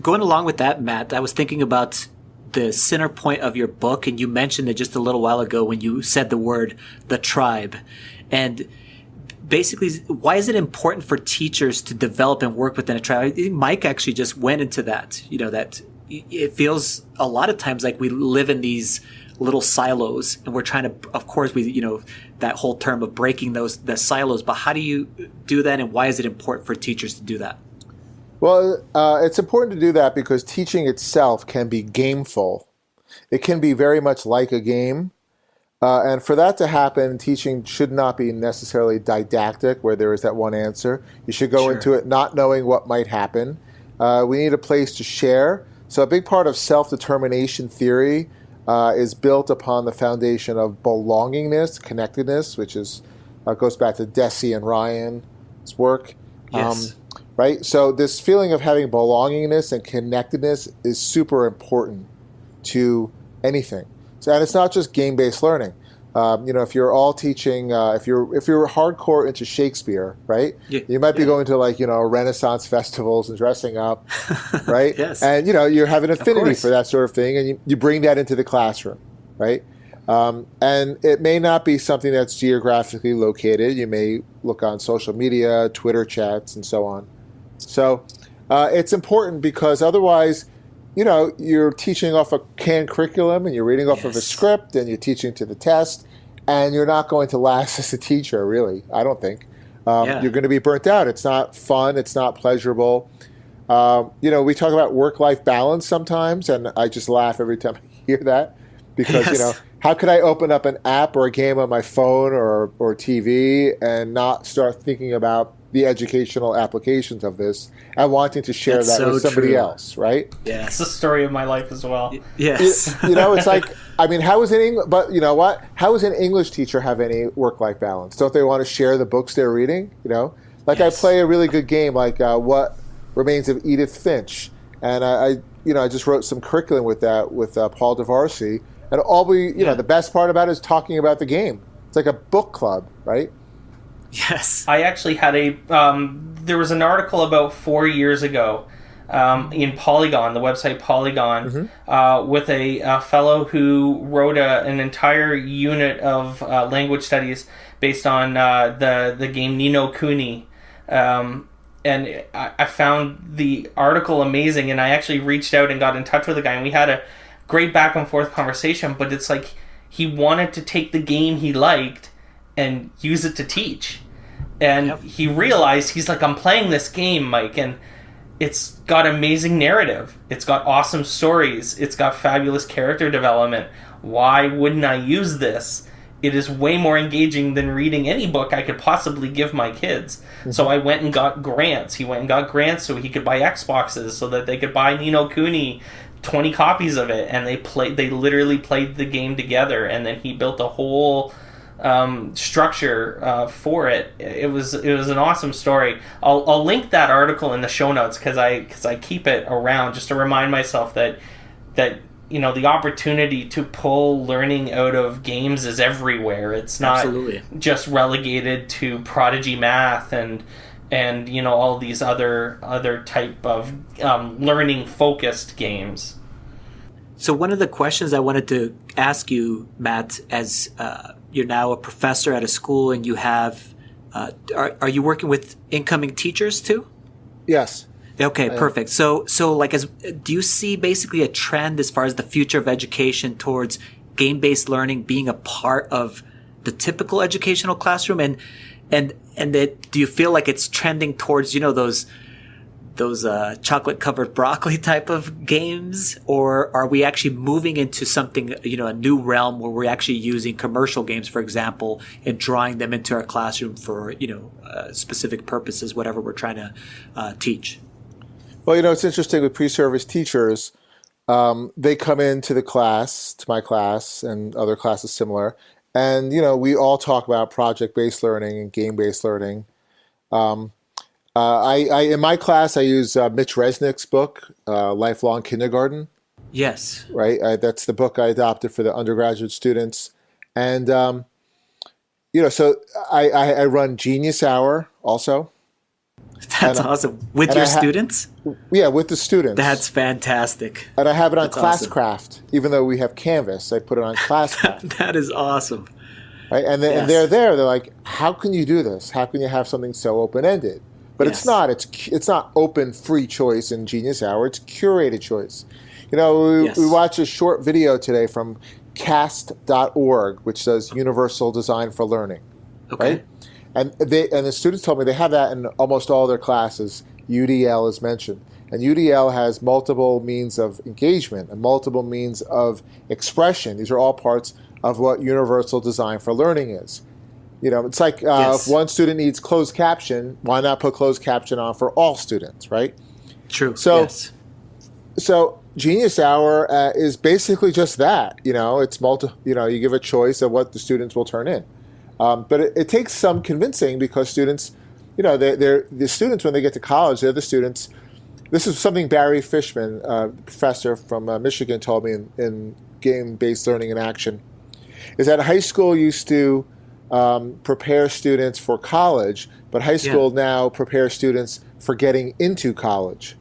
Going along with that, Matt, I was thinking about the center point of your book, and you mentioned it just a little while ago when you said the word "the tribe," and basically, why is it important for teachers to develop and work within a tribe? I think Mike actually just went into that. That it feels a lot of times like we live in these little silos, and we're trying to, of course, that whole term of breaking the silos. But how do you do that, and why is it important for teachers to do that? Well, it's important to do that because teaching itself can be gameful. It can be very much like a game. And for that to happen, teaching should not be necessarily didactic, where there is that one answer. You should go into it not knowing what might happen. We need a place to share. So a big part of self-determination theory is built upon the foundation of belongingness, connectedness, which goes back to Deci and Ryan's work. Yes. Right? So this feeling of having belongingness and connectedness is super important to anything. So, and it's not just game-based learning. If you're all teaching, if you're hardcore into Shakespeare, right? You might be going to Renaissance festivals and dressing up, right? Yes. And you have an affinity for that sort of thing, and you bring that into the classroom, right? And it may not be something that's geographically located. You may look on social media, Twitter chats, and so on. So it's important because otherwise, you're teaching off a canned curriculum, and you're reading off of a script, and you're teaching to the test, and you're not going to last as a teacher, really, I don't think. You're going to be burnt out. It's not fun. It's not pleasurable. We talk about work-life balance sometimes, and I just laugh every time I hear that because, Yes. how could I open up an app or a game on my phone or TV and not start thinking about the educational applications of this and wanting to share That's that so with somebody true. else, right? It's Yes. the story of my life as well. Yes. It's like, I mean, how is an English? But you know what? How does an English teacher have any work-life balance? Don't they want to share the books they're reading? Like Yes. I play a really good game, like What Remains of Edith Finch, and I just wrote some curriculum with that with Paul DeVarsy, and the best part about it is talking about the game. It's like a book club, right? Yes. I actually had there was an article about 4 years ago in Polygon, the website Polygon, with a fellow who wrote an entire unit of language studies based on the game Ni no Kuni. And I found the article amazing, and I actually reached out and got in touch with the guy, and we had a great back and forth conversation, but it's like he wanted to take the game he liked and use it to teach. And he realized, he's like, I'm playing this game, Mike, and it's got amazing narrative. It's got awesome stories. It's got fabulous character development. Why wouldn't I use this? It is way more engaging than reading any book I could possibly give my kids. Mm-hmm. So I went and got grants. He went and got grants so he could buy Xboxes so that they could buy Ni no Kuni, 20 copies of it, and they literally played the game together, and then he built a whole structure for it. It was an awesome story. I'll link that article in the show notes because I keep it around just to remind myself that the opportunity to pull learning out of games is everywhere. It's not Absolutely. just relegated to Prodigy Math and all these other type of learning focused games. So one of the questions I wanted to ask you, Matt, as you're now a professor at a school and you have, are you working with incoming teachers too? Yes. Okay, perfect. So like, do you see basically a trend as far as the future of education towards game-based learning being a part of the typical educational classroom, and do you feel like it's trending towards those chocolate-covered broccoli type of games, or are we actually moving into something, a new realm where we're actually using commercial games, for example, and drawing them into our classroom for, specific purposes, whatever we're trying to teach? Well, it's interesting with pre-service teachers. They come into to my class and other classes similar, and, we all talk about project-based learning and game-based learning. In my class, I use Mitch Resnick's book, Lifelong Kindergarten. Yes. Right? That's the book I adopted for the undergraduate students. And, so I run Genius Hour also. That's awesome. With your students? Yeah, with the students. That's fantastic. And I have it on That's Classcraft. Even though we have Canvas, I put it on Classcraft. That is awesome. Right? And Yes. and they're like, how can you do this? How can you have something so open-ended? But Yes. it's not. It's not open, free choice in Genius Hour. It's curated choice. We watched a short video today from cast.org, which says Universal Design for Learning. Okay. Right? And the students told me they have that in almost all their classes. UDL is mentioned. And UDL has multiple means of engagement and multiple means of expression. These are all parts of what Universal Design for Learning is. It's like Yes. if one student needs closed caption, why not put closed caption on for all students, right? True. So, yes. So Genius Hour is basically just that. It's you give a choice of what the students will turn in. But it takes some convincing because students, they're the students when they get to college, they're the students. This is something Barry Fishman, professor from Michigan, told me in game-based learning in action, is that high school used to prepare students for college, but high school now prepares students for getting into college.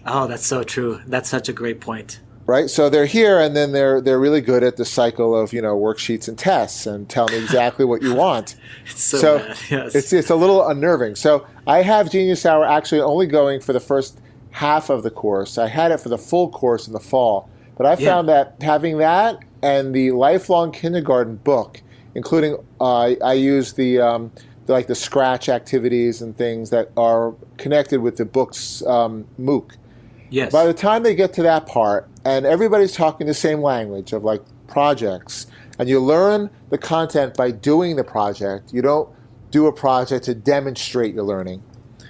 Oh, that's so true. That's such a great point. Right, so they're here, and then they're really good at the cycle of worksheets and tests, and tell me exactly what you want. It's so bad. Yes. It's a little unnerving. So I have Genius Hour actually only going for the first half of the course. I had it for the full course in the fall, but I found that having that and the Lifelong Kindergarten book, including I use the like the scratch activities and things that are connected with the book's MOOC. Yes. By the time they get to that part, and everybody's talking the same language of like projects, and you learn the content by doing the project. You don't do a project to demonstrate your learning.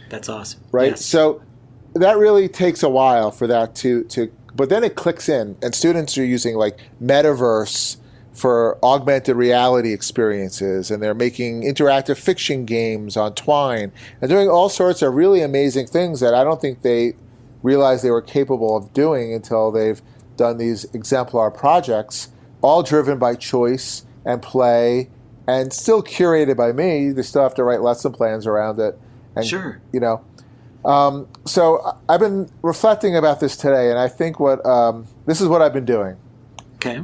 That's awesome. Right? Yes. So that really takes a while for that to but then it clicks in, and students are using like metaverse for augmented reality experiences, and they're making interactive fiction games on Twine and doing all sorts of really amazing things that I don't think they realized they were capable of doing until they've done these exemplar projects, all driven by choice and play and still curated by me. They still have to write lesson plans around it. And, Sure. You know, so I've been reflecting about this today, and I think this is what I've been doing. Okay.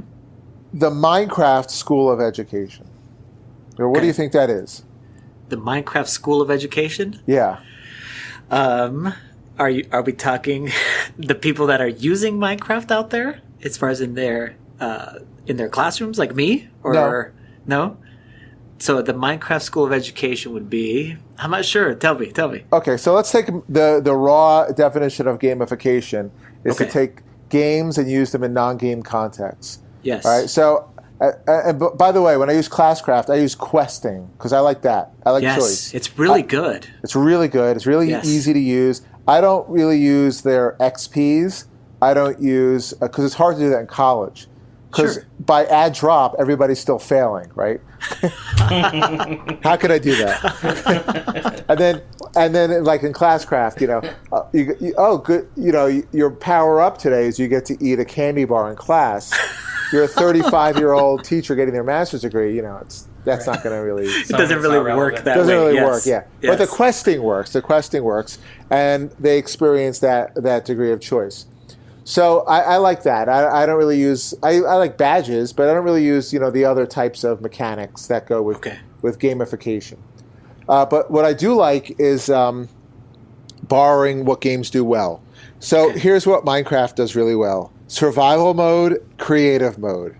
The Minecraft School of Education. Or what do you think that is? The Minecraft School of Education? Yeah. Are we talking the people that are using Minecraft out there, as far as in their classrooms, like me, or no? So the Minecraft School of Education would be, I'm not sure. Tell me. Okay, so let's take the raw definition of gamification is to take games and use them in non-game contexts. Yes. All right. So, and by the way, when I use Classcraft, I use questing because I like that. I like choice. It's really good. It's really good. It's really easy to use. I don't really use their XPs. I don't use because it's hard to do that in college. Because by add drop, everybody's still failing, right? How could I do that? and then, like in Classcraft, your power up today is you get to eat a candy bar in class. You're a 35-year-old teacher getting their master's degree. That's not going to really. It doesn't really work that way. Doesn't really work, Yes. But the questing works, and they experience that degree of choice. So I like that. I don't really use. I like badges, but I don't really use the other types of mechanics that go with gamification. But what I do like is borrowing what games do well. So here's what Minecraft does really well: survival mode, creative mode.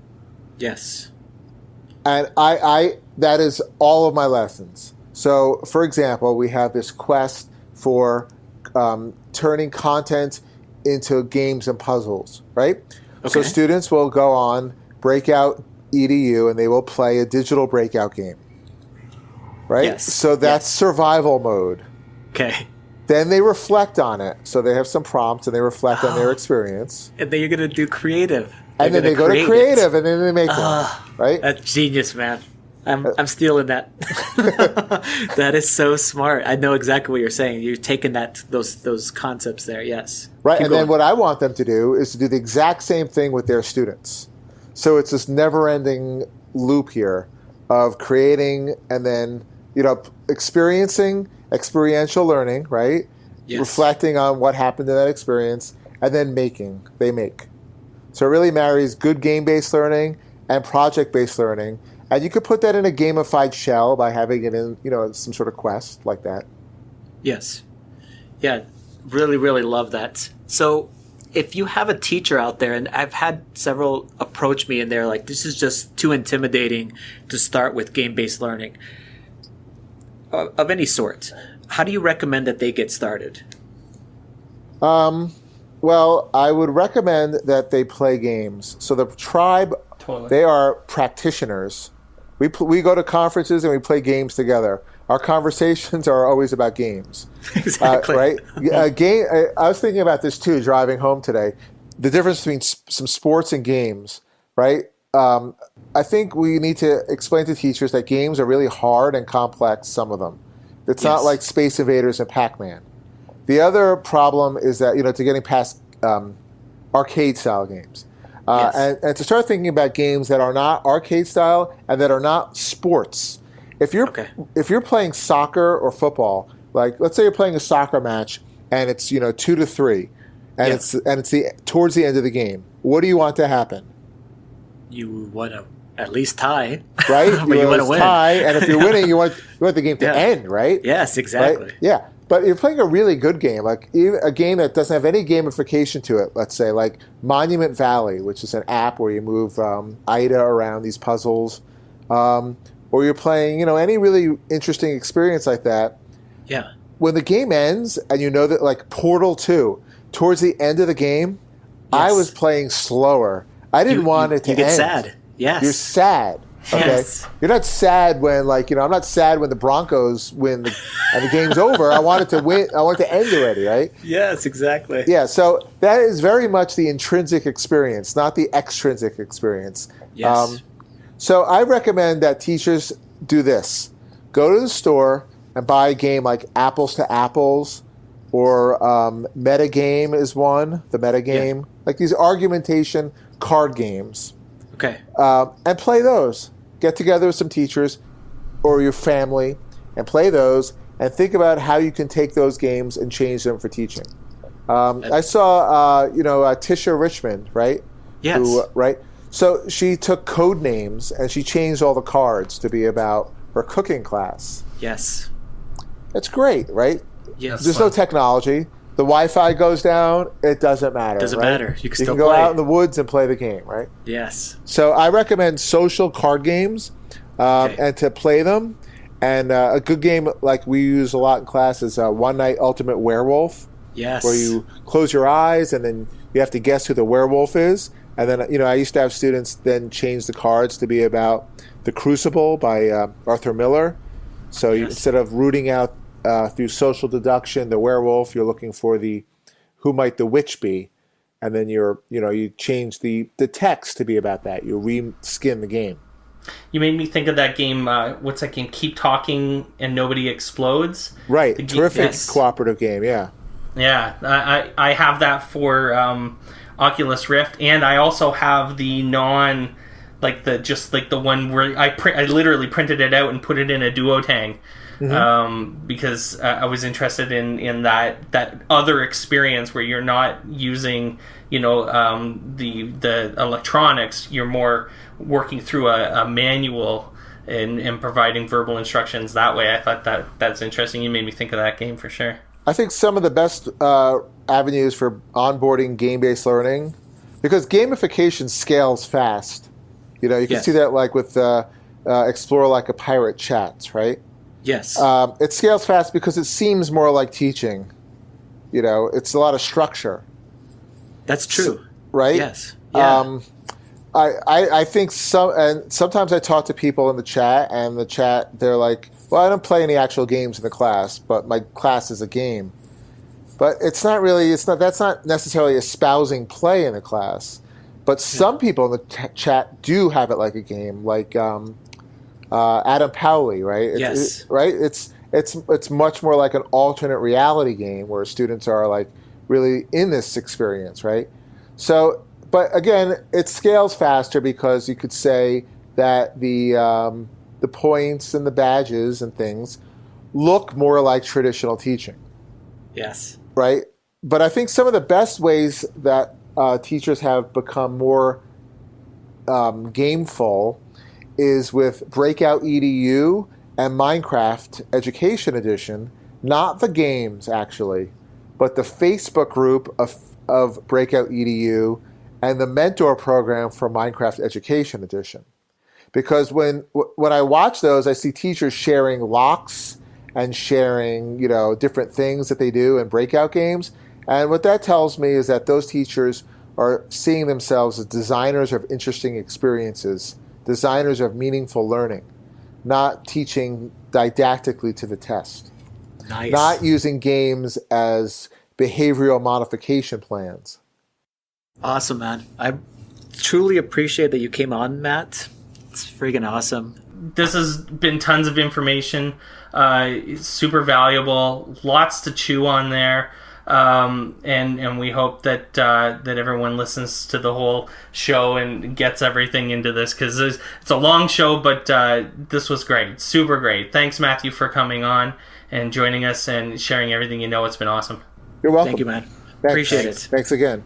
Yes. And I that is all of my lessons. So for example, we have this quest for turning content into games and puzzles, right? Okay. So students will go on Breakout EDU and they will play a digital breakout game, right? Yes. So that's survival mode. Okay. Then they reflect on it. So they have some prompts and they reflect on their experience. And then you're going to do creative. And then they go to creative and then they make one, right? That's genius, man. I'm stealing that. That is so smart. I know exactly what you're saying. You're taking those concepts there. Yes. Right. Keep and going. then what I want them to do is to do the exact same thing with their students. So it's this never-ending loop here of creating and then experiencing experiential learning, right? Yes. Reflecting on what happened in that experience, and then they make. So it really marries good game-based learning and project-based learning. And you could put that in a gamified shell by having it in, some sort of quest like that. Yes. Yeah, really, really love that. So if you have a teacher out there, and I've had several approach me and they're like, this is just too intimidating to start with game-based learning of any sort, how do you recommend that they get started? Well, I would recommend that they play games. So the tribe, they are practitioners. We go to conferences and we play games together. Our conversations are always about games. Exactly. Right? I was thinking about this too, driving home today. The difference between some sports and games, right? I think we need to explain to teachers that games are really hard and complex, some of them. It's not like Space Invaders and Pac-Man. The other problem is that, to getting past arcade-style games. And to start thinking about games that are not arcade style and that are not sports. If you're playing soccer or football, like let's say you're playing a soccer match and it's 2-3, and it's towards the end of the game. What do you want to happen? You want to at least tie, right? You want to win. Tie, and if you're winning, you want the game to end, right? Yes, exactly. Right? Yeah. But you're playing a really good game, like a game that doesn't have any gamification to it, let's say, like Monument Valley, which is an app where you move IDA around these puzzles. or you're playing, any really interesting experience like that. Yeah. When the game ends and you know that, like Portal 2, towards the end of the game, I was playing slower. I didn't want it to end. You get sad. Yes. You're sad. Okay. Yes. You're not sad when, I'm not sad when the Broncos win and the game's over. I want it to win. I want it to end already, right? Yes, exactly. Yeah. So that is very much the intrinsic experience, not the extrinsic experience. Yes. So I recommend that teachers do this: go to the store and buy a game like Apples to Apples, or Metagame is one. The Metagame, like these argumentation card games. Okay. And play those. Get together with some teachers or your family and play those, and think about how you can take those games and change them for teaching. I saw, Tisha Richmond, right? Yes. Right? So she took code names and she changed all the cards to be about her cooking class. Yes. It's great, right? Yes. There's no technology. The Wi-Fi goes down. It doesn't matter. Doesn't right? matter. You can still go play. out in the woods and play the game, right? Yes. So I recommend social card games and to play them. And a good game like we use a lot in class is One Night Ultimate Werewolf. Yes. Where you close your eyes and then you have to guess who the werewolf is. And then, I used to have students then change the cards to be about The Crucible by Arthur Miller. So instead of rooting out through social deduction the werewolf, you're looking for the who might the witch be, and then you change the text to be about that. You reskin the game. You made me think of that game. What's that game? Keep Talking and Nobody Explodes. Right, terrific cooperative game. Yeah. Yeah, I have that for Oculus Rift, and I also have the the one where I literally printed it out and put it in a duotang. Because I was interested in that other experience where you're not using the electronics. You're more working through a manual and providing verbal instructions that way. I thought that's interesting. You made me think of that game for sure. I think some of the best avenues for onboarding game-based learning, because gamification scales fast. You can see that like with Explore Like a Pirate chats, right? Yes. It scales fast because it seems more like teaching. It's a lot of structure. That's true. Right? Yes. Yeah. I think sometimes I talk to people in the chat, and the chat, they're like, well, I don't play any actual games in the class, but my class is a game. But that's not necessarily espousing play in the class. But some people in the chat do have it like a game, like Adam Powley, right? It's much more like an alternate reality game where students are like really in this experience, right? So, but again, it scales faster because you could say that the points and the badges and things look more like traditional teaching. Yes. Right? But I think some of the best ways that teachers have become more gameful is with Breakout EDU and Minecraft Education Edition, not the games actually, but the Facebook group of Breakout EDU and the mentor program for Minecraft Education Edition. Because when I watch those, I see teachers sharing locks and sharing, different things that they do in breakout games. And what that tells me is that those teachers are seeing themselves as designers of interesting experiences, designers of meaningful learning, not teaching didactically to the test. Nice. Not using games as behavioral modification plans. Awesome, man. I truly appreciate that you came on, Matt. It's freaking awesome. This has been tons of information. Super valuable. Lots to chew on there. And we hope that everyone listens to the whole show and gets everything into this, because it's a long show, but this was great. Super great. Thanks, Matthew, for coming on and joining us and sharing everything you know. It's been awesome. You're welcome. Thank you, man. Thanks. Appreciate it. Thanks again.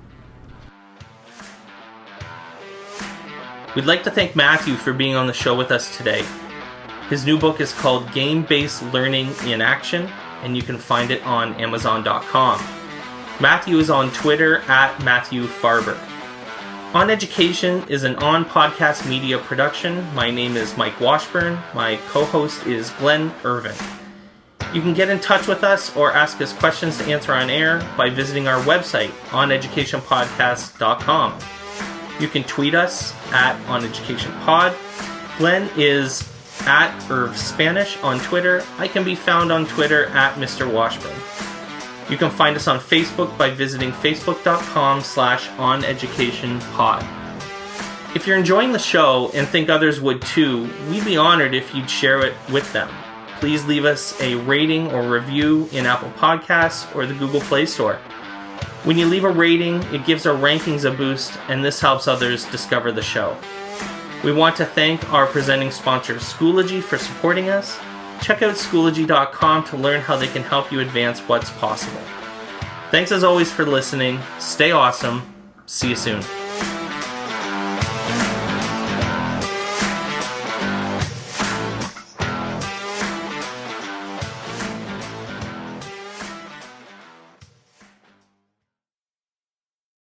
We'd like to thank Matthew for being on the show with us today. His new book is called Game-Based Learning in Action, and you can find it on Amazon.com. Matthew is on Twitter at Matthew Farber. On Education is an on-podcast media production. My name is Mike Washburn. My co-host is Glen Irvin. You can get in touch with us or ask us questions to answer on air by visiting our website, oneducationpodcast.com. You can tweet us at oneducationpod. Glen is at Irv Spanish on Twitter. I can be found on Twitter at Mr. Washburn. You can find us on Facebook by visiting facebook.com/oneducationpod. If you're enjoying the show and think others would too, we'd be honored if you'd share it with them. Please leave us a rating or review in Apple Podcasts or the Google Play Store. When you leave a rating, it gives our rankings a boost, and this helps others discover the show. We want to thank our presenting sponsor, Schoology, for supporting us. Check out Schoology.com to learn how they can help you advance what's possible. Thanks as always for listening. Stay awesome. See you soon.